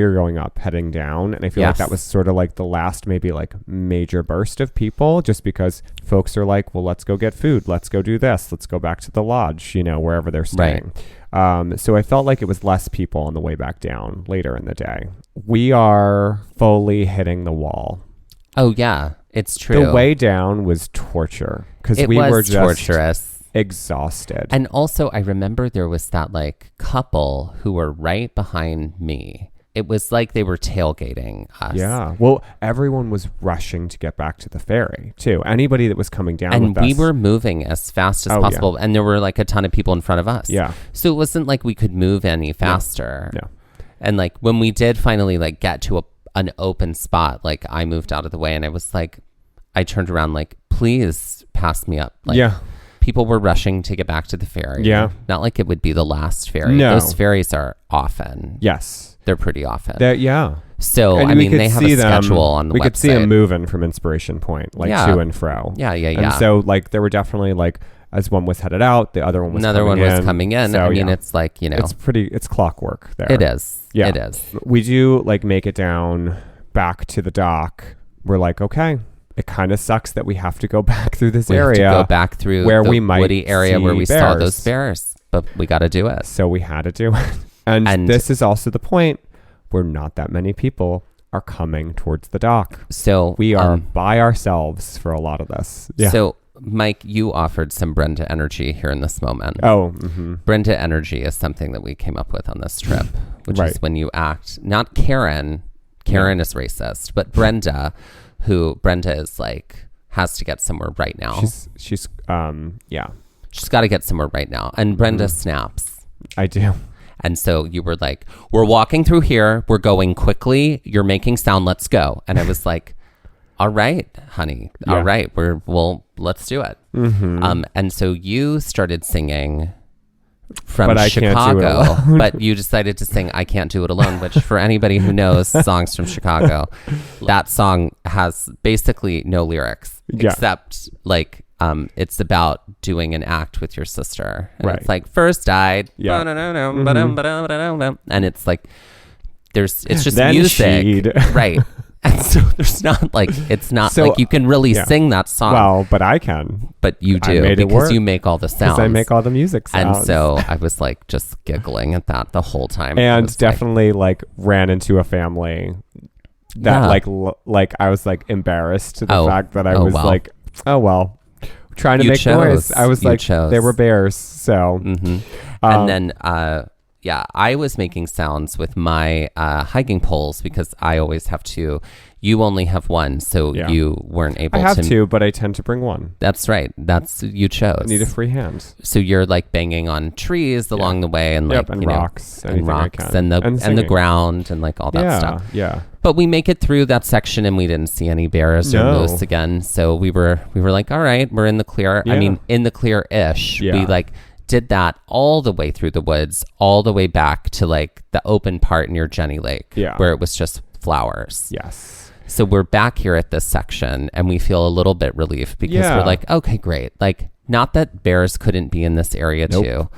were going up heading down, and I feel like that was sort of like the last maybe like major burst of people, just because folks are like, well, let's go get food, let's go do this, let's go back to the lodge, wherever they're staying. So I felt like it was less people on the way back down later in the day. We are fully hitting the wall. Oh yeah, it's true. The way down was torture because we were just torturous, exhausted. And also I remember there was that like couple who were right behind me. It was like they were tailgating us. Yeah. Well, everyone was rushing to get back to the ferry too. Anybody that was coming down and with us. we were moving as fast as possible. And there were like a ton of people in front of us. Yeah. So it wasn't like we could move any faster. No. And like when we did finally like get to an open spot, like I moved out of the way and I was like, I turned around like, please pass me up. Like, people were rushing to get back to the ferry. Yeah. Not like it would be the last ferry. No. Those ferries are often. Yes. They're pretty often. So, and I mean, they have a schedule on the website. We could see them moving from Inspiration Point, like to and fro. Yeah. And so like there were definitely like, as one was headed out, the other one was Another coming one in. was coming in. So, I mean, it's like, it's clockwork there. It is. Yeah. It is. We do like make it down back to the dock. We're like, okay, it kind of sucks that we have to go back through this area. We have to go back through where the we might woody area where we bears. saw those bears, but we got to do it. So we had to do it. And this is also the point where not that many people are coming towards the dock. So we are by ourselves for a lot of this. Yeah. So Mike, you offered some Brenda energy here in this moment. Oh, Brenda energy is something that we came up with on this trip, which is when you act, not Karen. Karen is racist, but Brenda is like, has to get somewhere right now. She's got to get somewhere right now. And Brenda snaps. I do. And so you were like, we're walking through here. We're going quickly. You're making sound. Let's go. And I was like, all right, honey. Yeah. All right. Let's do it. And so you started singing from Chicago, but you decided to sing I Can't Do It Alone, which for anybody who knows songs from Chicago, that song has basically no lyrics except like, it's about doing an act with your sister. And it's like first died. Yeah. And it's like, it's just then music. Right. And so there's not like, it's not so, like you can really sing that song. Well, but I can. But you do because you make all the sounds. Because I make all the music sounds. And so I was like just giggling at that the whole time. And definitely like ran into a family that like I was like embarrassed to the fact that I was like, oh well, trying to make noise. I was like, they were bears. So. And then I was making sounds with my hiking poles because I always have to. You only have one, so you weren't able to. I have two, but I tend to bring one. That's right. You chose. I need a free hand. So you're like banging on trees along the way and like and rocks and the ground and like all that stuff. Yeah. But we make it through that section and we didn't see any bears or moose again. So we were like, all right, we're in the clear. Yeah. I mean, in the clear-ish. Yeah. We like did that all the way through the woods, all the way back to like the open part near Jenny Lake, where it was just flowers. Yes. So we're back here at this section and we feel a little bit relieved because we're like, okay, great. Like, not that bears couldn't be in this area too,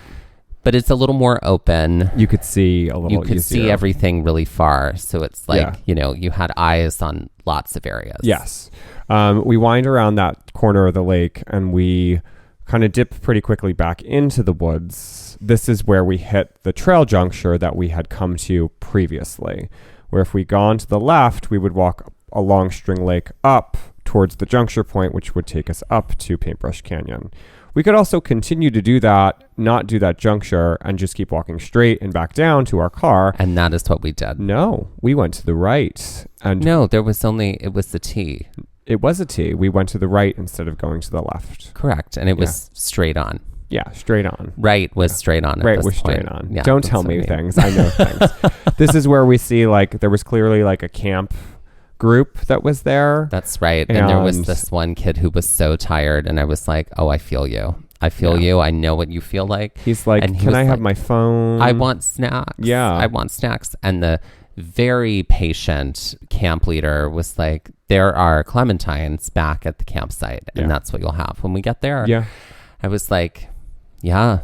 But it's a little more open. You could see a little You could easier. see everything really far. So it's like, you had eyes on lots of areas. Yes. We wind around that corner of the lake and we kind of dip pretty quickly back into the woods. This is where we hit the trail juncture that we had come to previously, where if we gone to the left, we would walk along String Lake up towards the juncture point, which would take us up to Paintbrush Canyon. We could also continue to do that, not do that juncture, and just keep walking straight and back down to our car. And that is what we did. No, we went to the right. And No, it was the T. it was a T. We went to the right instead of going to the left. Correct. And it was straight on. Yeah, straight on. Right was straight on. Right at was this point. straight on. Yeah, Don't that's tell what I me mean. things. I know things. This is where we see there was clearly a camp group that was there. That's right. And there was And- this one kid who was so tired, and I was like, oh, I feel you. I feel you. I know what you feel like. He's like, And he can was I have like, my phone? I want snacks. Yeah. I want snacks. And the very patient camp leader was like, there are clementines back at the campsite, and Yeah. that's what you'll have when we get there. Yeah. I was like, yeah.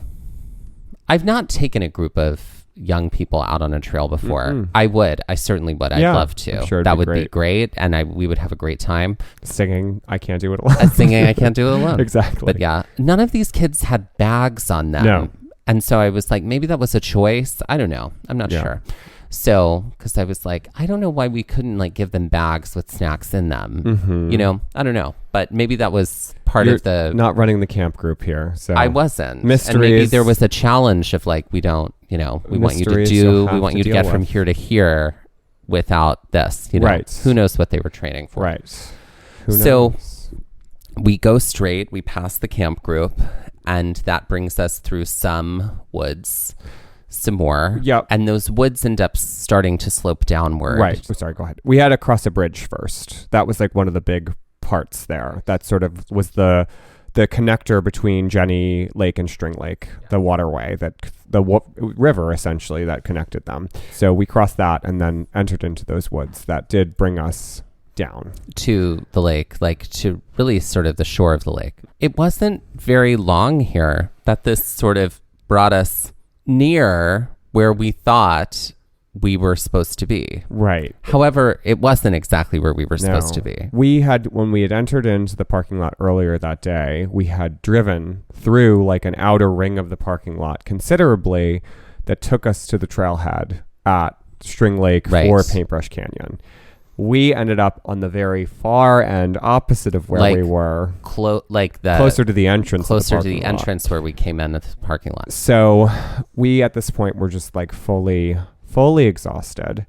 I've not taken a group of young people out on a trail before. I certainly would. I'd Yeah, love to. I'm sure it'd that be would be great. great, and we would have a great time. Singing, I can't do it alone. Singing, I can't do it alone. Exactly. But yeah, none of these kids had bags on them. No. And so I was like, maybe that was a choice. I don't know. I'm not Yeah. sure. So, because I was like, I don't know why we couldn't give them bags with snacks in them. Mm-hmm. I don't know. But maybe that was part You're of the. not running the camp group here. So I wasn't. Mysteries. And maybe there was a challenge of we don't, we want you to Mysteries you'll we have want to you to deal get from with. here to here without this, Right. Who knows what they were training for. Right. Who So- knows? We go straight, we pass the camp group, and that brings us through some woods, some more. Yep. And those woods end up starting to slope downward. Right. Oh, sorry, go ahead. We had to cross a bridge first. That was one of the big parts there. That sort of was the connector between Jenny Lake and String Lake, the waterway, river essentially that connected them. So we crossed that and then entered into those woods. That did bring us down to the lake, to really sort of the shore of the lake. It wasn't very long here that this sort of brought us near where we thought we were supposed to be. Right. However, it wasn't exactly where we were supposed to be. When we had entered into the parking lot earlier that day, we had driven through an outer ring of the parking lot considerably that took us to the trailhead at String Lake for Paintbrush Canyon. We ended up on the very far end opposite of where we were. Closer to the entrance. Closer to the entrance where we came in at the parking lot. So we at this point were just fully exhausted.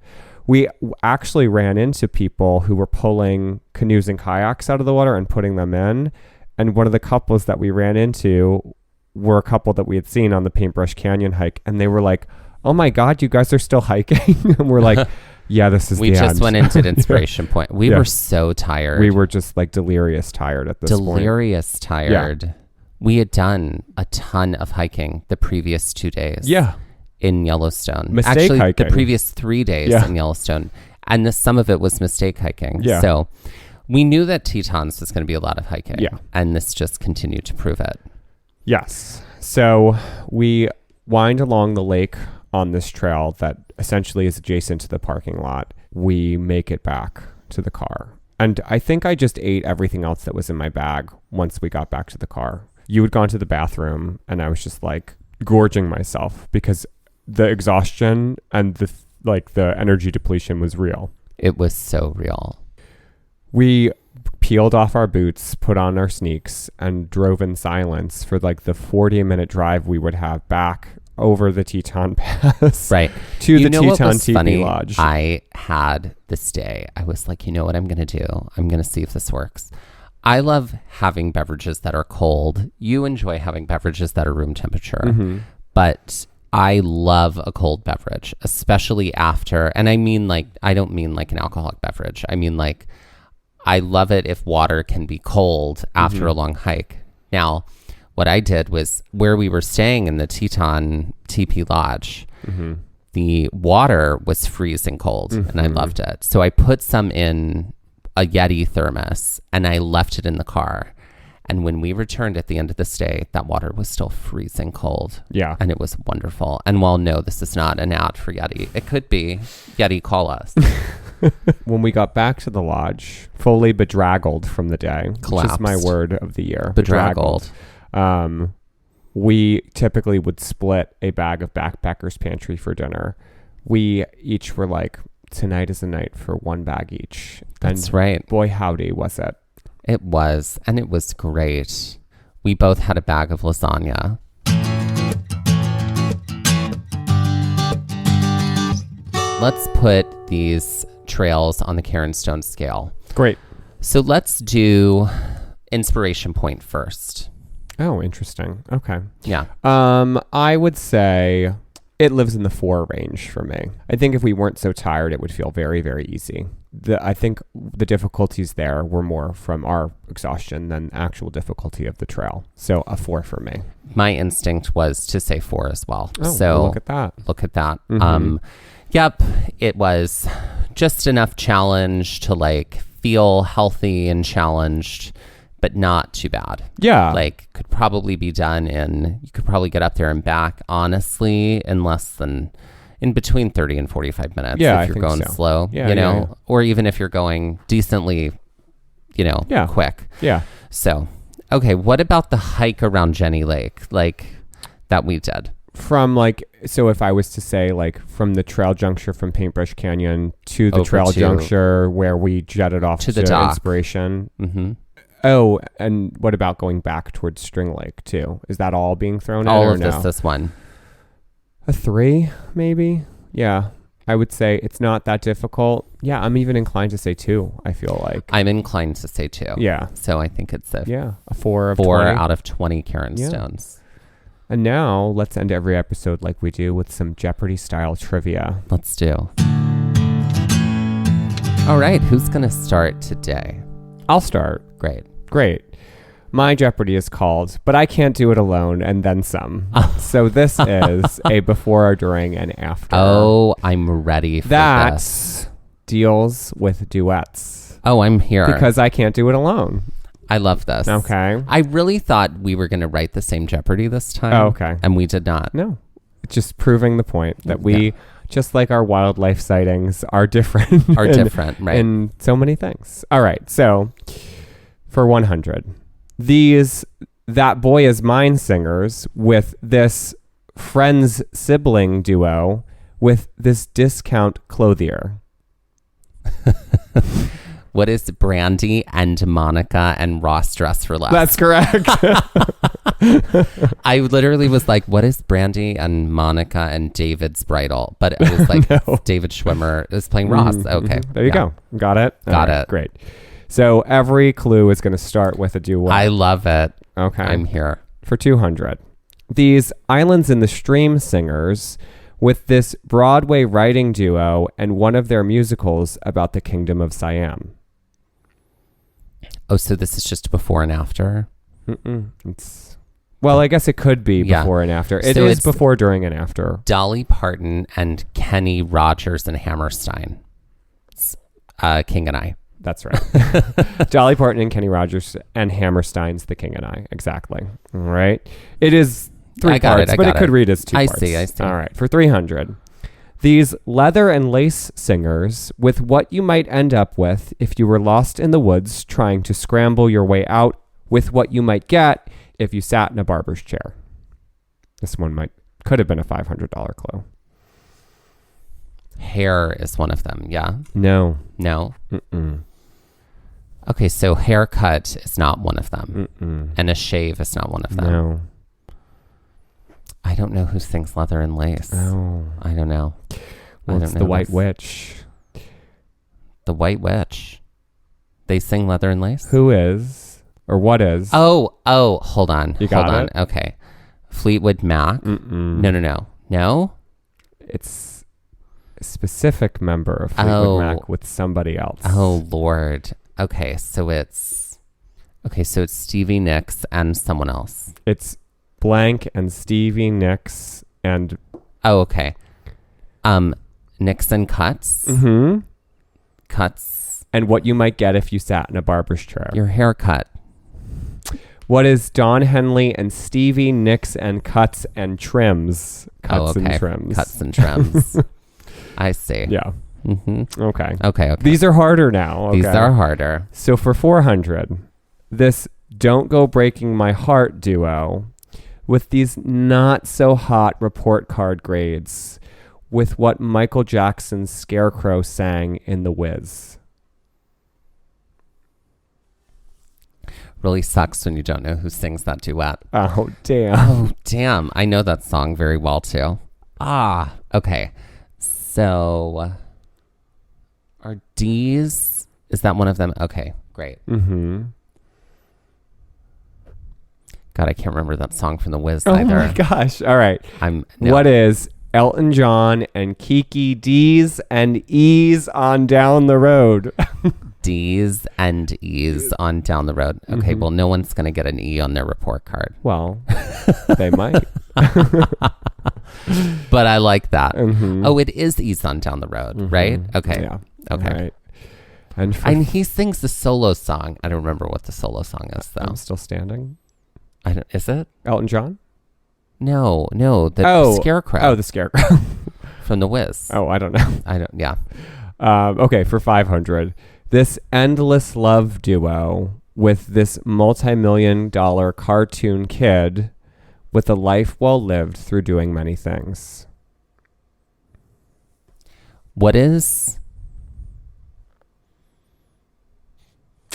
We actually ran into people who were pulling canoes and kayaks out of the water and putting them in. And one of the couples that we ran into were a couple that we had seen on the Paintbrush Canyon hike. And they were like, oh my God, you guys are still hiking? And we're like, yeah, this is we the end. We just went into the inspiration point. We were so tired. We were just delirious tired at this point. Delirious tired. Yeah. We had done a ton of hiking the previous 2 days. Yeah. In Yellowstone. Mistake hiking. The previous 3 days in Yellowstone. And some of it was mistake hiking. Yeah. So we knew that Tetons was going to be a lot of hiking. Yeah. And this just continued to prove it. Yes. So we wind along the lake on this trail that essentially is adjacent to the parking lot. We make it back to the car. And I think I just ate everything else that was in my bag once we got back to the car. You had gone to the bathroom and I was just gorging myself because the exhaustion and the energy depletion was real. It was so real. We peeled off our boots, put on our sneaks, and drove in silence for the 40-minute drive we would have back over the Teton Pass. Right. To the Teton Teepee Lodge. I had this day, I was like, you know what I'm going to do? I'm going to see if this works. I love having beverages that are cold. You enjoy having beverages that are room temperature. Mm-hmm. But I love a cold beverage, especially after, and I mean I don't mean an alcoholic beverage. I mean I love it if water can be cold after a long hike. Now, what I did was where we were staying in the Teton Teepee Lodge, the water was freezing cold and I loved it. So I put some in a Yeti thermos and I left it in the car. And when we returned at the end of the stay, that water was still freezing cold. Yeah. And it was wonderful. And while no, this is not an ad for Yeti, it could be. Yeti, call us. When we got back to the lodge, fully bedraggled from the day, which is my word of the year. Bedraggled. We typically would split a bag of Backpackers Pantry for dinner. We each were like, tonight is a night for one bag each. That's right. Boy, howdy, was it. It was. And it was great. We both had a bag of lasagna. Let's put these trails on the Karen Stone scale. Great. So let's do inspiration point first. Oh, interesting. Okay. Yeah. I would say it lives in the 4 range for me. I think if we weren't so tired, it would feel very, very easy. I think the difficulties there were more from our exhaustion than actual difficulty of the trail. So a 4 for me. My instinct was to say 4 as well. Oh, so well, look at that. Look at that. Mm-hmm. Yep. It was just enough challenge to like feel healthy and challenged, but not too bad. Yeah. Like could probably be done you could probably get up there and back, honestly, in between 30 and 45 minutes. Yeah, if you're going slow, Yeah. or even if you're going decently, quick. Yeah. So, okay. What about the hike around Jenny Lake, like that we did? So if I was to say from the trail juncture from Paintbrush Canyon to the trail juncture where we jetted off to the dock. Inspiration. Mm-hmm. Oh, and what about going back towards String Lake too? Is that all being thrown in? All or of no? this one. A 3, maybe? Yeah. I would say it's not that difficult. Yeah, I'm even inclined to say 2, I feel like. I'm inclined to say 2. Yeah. So I think it's a 4 of 4 20. out of 20 Karen Stones. And now let's end every episode like we do with some Jeopardy-style trivia. Let's do. All right, who's going to start today? I'll start. Great. My Jeopardy is called, but I can't do it alone, and then some. So this is a before, during, and after. Oh, I'm ready for that this. Deals with duets. Oh, I'm here. Because I can't do it alone. I love this. Okay. I really thought we were going to write the same Jeopardy this time. Oh, okay. And we did not. No. It's just proving the point that we, just like our wildlife sightings, are different. Right. In so many things. All right. So, for 100, these That Boy Is Mine singers with this friends sibling duo with this discount clothier. What is Brandy and Monica and Ross Dress for Less? That's correct. I literally was like, what is Brandy and Monica and David's Bridal? But it was like David Schwimmer is playing Ross. Okay. There you go. Got it? Got it. Great. So every clue is going to start with a duet. I love it. Okay. I'm here. For 200. These Islands in the Stream singers with this Broadway writing duo and one of their musicals about the Kingdom of Siam. Oh, so this is just before and after? Well, I guess it could be before and after. It is before, during, and after. Dolly Parton and Kenny Rogers and Hammerstein. King and I. That's right. Dolly Parton and Kenny Rogers and Hammerstein's The King and I. Exactly. All right. It is 3 parts, but it could read as 2 parts. I see. All right. For 300. These leather and lace singers with what you might end up with if you were lost in the woods trying to scramble your way out with what you might get if you sat in a barber's chair. This one could have been a $500 clue. Hair is one of them, yeah? No. Mm-mm. Okay, so haircut is not one of them. Mm-mm. And a shave is not one of them. No. I don't know who sings Leather and Lace. Oh. I don't know. Well, it's the White Witch. The White Witch. They sing Leather and Lace? Who is? Or what is? Oh, hold on. You got it? Okay. Fleetwood Mac? Mm-mm. No. No? It's a specific member of Fleetwood Mac with somebody else. Oh, Lord. Okay, so it's Stevie Nicks and someone else. It's blank and Stevie Nicks and... Oh, okay. Nicks and Cuts. Mm-hmm. Cuts. And what you might get if you sat in a barber's chair. Your haircut. What is Don Henley and Stevie Nicks and Cuts and Trims? Cuts and Trims. Cuts and Trims. I see. Yeah. Mm-hmm. Okay. Okay. These are harder now. Okay. These are harder. So for 400, this Don't Go Breaking My Heart duo with these not so hot report card grades with what Michael Jackson's Scarecrow sang in The Wiz. Really sucks when you don't know who sings that duet. Oh, damn. Oh, damn. I know that song very well, too. Okay. So, are D's, is that one of them? Okay, great. Mm-hmm. God, I can't remember that song from The Wiz Oh, either. my gosh. All right. No. What is Elton John and Kiki D's and E's on Down the Road? D's and E's on Down the Road. Okay, Mm-hmm. well, no one's going to get an E on their report card. Well, they might. But I like that. Mm-hmm. Oh, it is E's on Down the Road, right? Okay. Yeah. Okay. All right. And And he sings the solo song. I don't remember what the solo song is, though. I'm Still Standing. Is it? Elton John? No, the Scarecrow. Oh, the Scarecrow. from The Wiz. Oh, I don't know. Yeah. Okay, for 500. This endless love duo with this multi-million-dollar cartoon kid with a life well lived through doing many things. What is...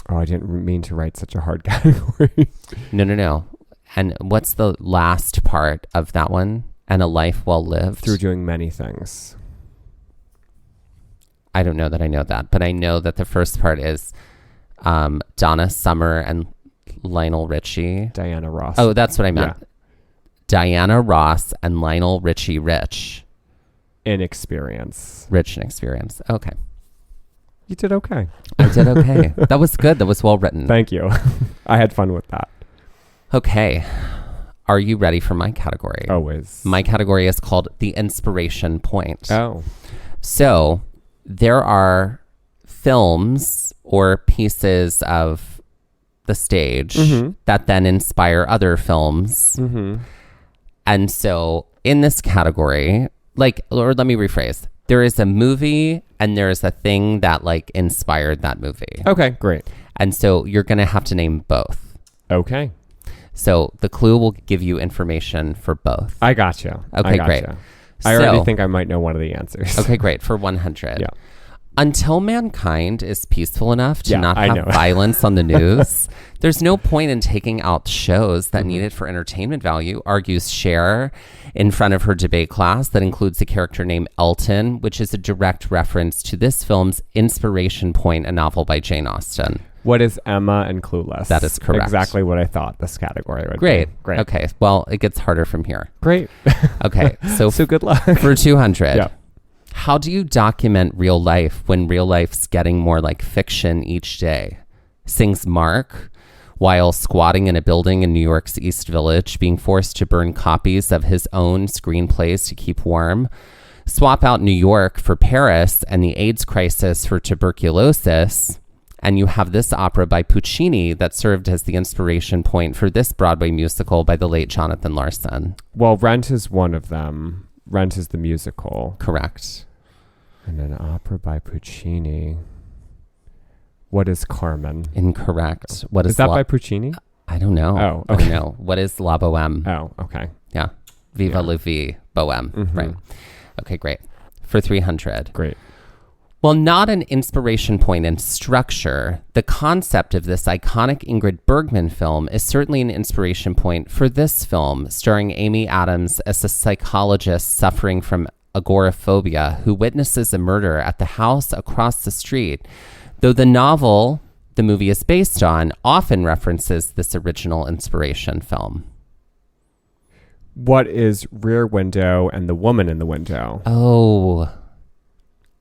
Oh, I didn't mean to write such a hard category. No. And what's the last part of that one? And a life well lived? Through doing many things. I don't know that I know that, but I know that the first part is Donna Summer and Lionel Richie. Diana Ross. Oh, that's what I meant. Yeah. Diana Ross and Lionel Richie Rich. Inexperience. Rich and experience. Okay. You did okay. I did okay. That was good. That was well written. Thank you. I had fun with that. Okay. Are you ready for my category? Always. My category is called the inspiration point. Oh. So there are films or pieces of the stage that then inspire other films. Mm-hmm. And so in this category, or let me rephrase, there is a movie and there is a thing that inspired that movie. Okay, great. And so you're going to have to name both. Okay. So the clue will give you information for both. I gotcha. Okay, great. I already think I might know one of the answers. Okay, great. For 100. Yeah. Until mankind is peaceful enough to not I have know. violence on the news, there's no point in taking out shows that need it for entertainment value, argues Cher in front of her debate class that includes a character named Elton, which is a direct reference to this film's inspiration point, a novel by Jane Austen. What is Emma and Clueless? That is correct. Exactly what I thought this category would Great. be. Great. Okay. Well, it gets harder from here. Great. Okay. So good luck. For 200. Yeah. How do you document real life when real life's getting more like fiction each day? Sings Mark while squatting in a building in New York's East Village, being forced to burn copies of his own screenplays to keep warm. Swap out New York for Paris and the AIDS crisis for tuberculosis. And you have this opera by Puccini that served as the inspiration point for this Broadway musical by the late Jonathan Larson. Well, Rent is one of them. Rent is the musical. Correct. And an opera by Puccini. What is Carmen? Incorrect. What is that by Puccini? I don't know. Oh, okay. I don't know. What is La Boheme? Oh, okay. Yeah. Viva la vie, Boheme. Mm-hmm. Right. Okay, great. For 300. Great. While not an inspiration point in structure, the concept of this iconic Ingrid Bergman film is certainly an inspiration point for this film, starring Amy Adams as a psychologist suffering from agoraphobia who witnesses a murder at the house across the street. Though the novel the movie is based on often references this original inspiration film. What is Rear Window and the Woman in the Window? Oh,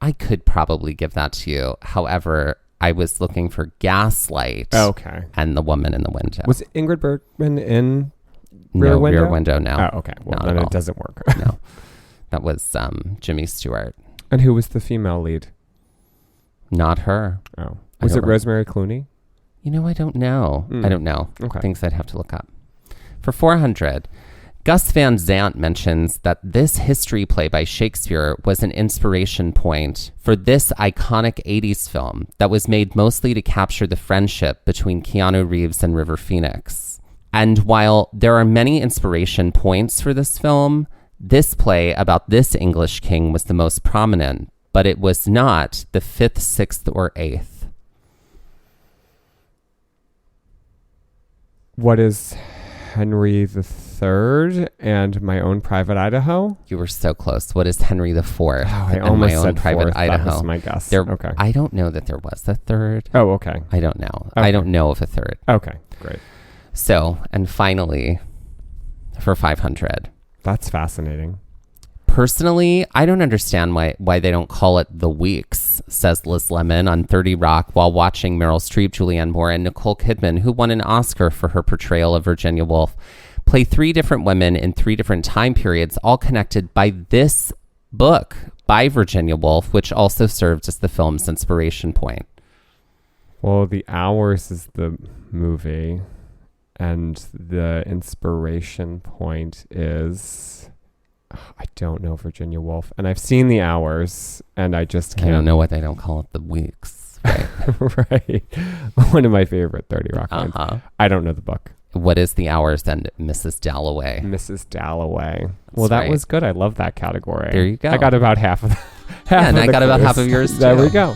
I could probably give that to you. However, I was looking for Gaslight. Okay. And the Woman in the Window. Was Ingrid Bergman in Rear No, Window? Rear Window, no. Oh, okay. Well, Not then at it all. doesn't work. No. That was Jimmy Stewart. And who was the female lead? Not her. Oh. Was don't it Rosemary Clooney? I don't know. I don't know. Okay. Things I'd have to look up. For 400, Gus Van Zant mentions that this history play by Shakespeare was an inspiration point for this iconic 80s film that was made mostly to capture the friendship between Keanu Reeves and River Phoenix. And while there are many inspiration points for this film, this play about this English king was the most prominent, but it was not the 5th, 6th, or 8th. What is Henry III and My Own Private Idaho? You were so close. What is Henry IV? I and almost My Own said Private fourth. Idaho? That was my guess. Okay. I don't know that there was a third. Oh, okay. I don't know. Okay. I don't know of a third. Okay, great. So, and finally, for 500. That's fascinating. Personally, I don't understand why they don't call it The Weeks, says Liz Lemon on 30 Rock while watching Meryl Streep, Julianne Moore, and Nicole Kidman, who won an Oscar for her portrayal of Virginia Woolf, play 3 different women in 3 different time periods, all connected by this book by Virginia Woolf, which also served as the film's inspiration point. Well, The Hours is the movie, and the inspiration point is... I don't know Virginia Woolf, and I've seen The Hours, and I just can't. I don't know why they don't call it The Weeks. Right. Right. One of my favorite 30 Rock lines. I don't know the book. What is The Hours and Mrs. Dalloway? Mrs. Dalloway. That's Well, that right. was good. I love that category. There you go. I got about half of Yeah, and of I the got about clues. half of yours, There too. we go.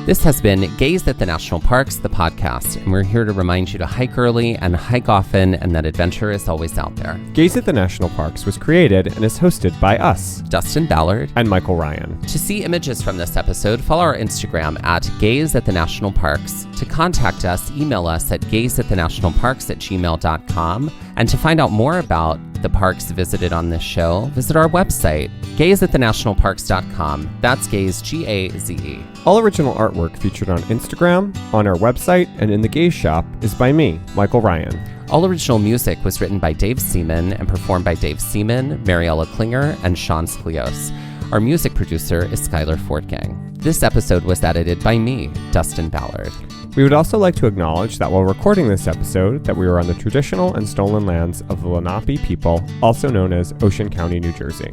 This has been Gaze at the National Parks, the podcast, and we're here to remind you to hike early and hike often, and that adventure is always out there. Gaze at the National Parks was created and is hosted by us, Dustin Ballard. and Michael Ryan. To see images from this episode, follow our Instagram at Gaze at the National Parks. To contact us, email us at gazeatthenationalparks@gmail.com. And to find out more about the parks visited on this show, visit our website, gazeatthenationalparks.com. That's Gaze, G-A-Z-E. All original artwork featured on Instagram, on our website, and in the Gaze Shop is by me, Michael Ryan. All original music was written by Dave Seaman and performed by Dave Seaman, Mariella Klinger, and Sean Sklios. Our music producer is Skyler Fortgang. This episode was edited by me, Dustin Ballard. We would also like to acknowledge that while recording this episode, that we were on the traditional and stolen lands of the Lenape people, also known as Ocean County, New Jersey.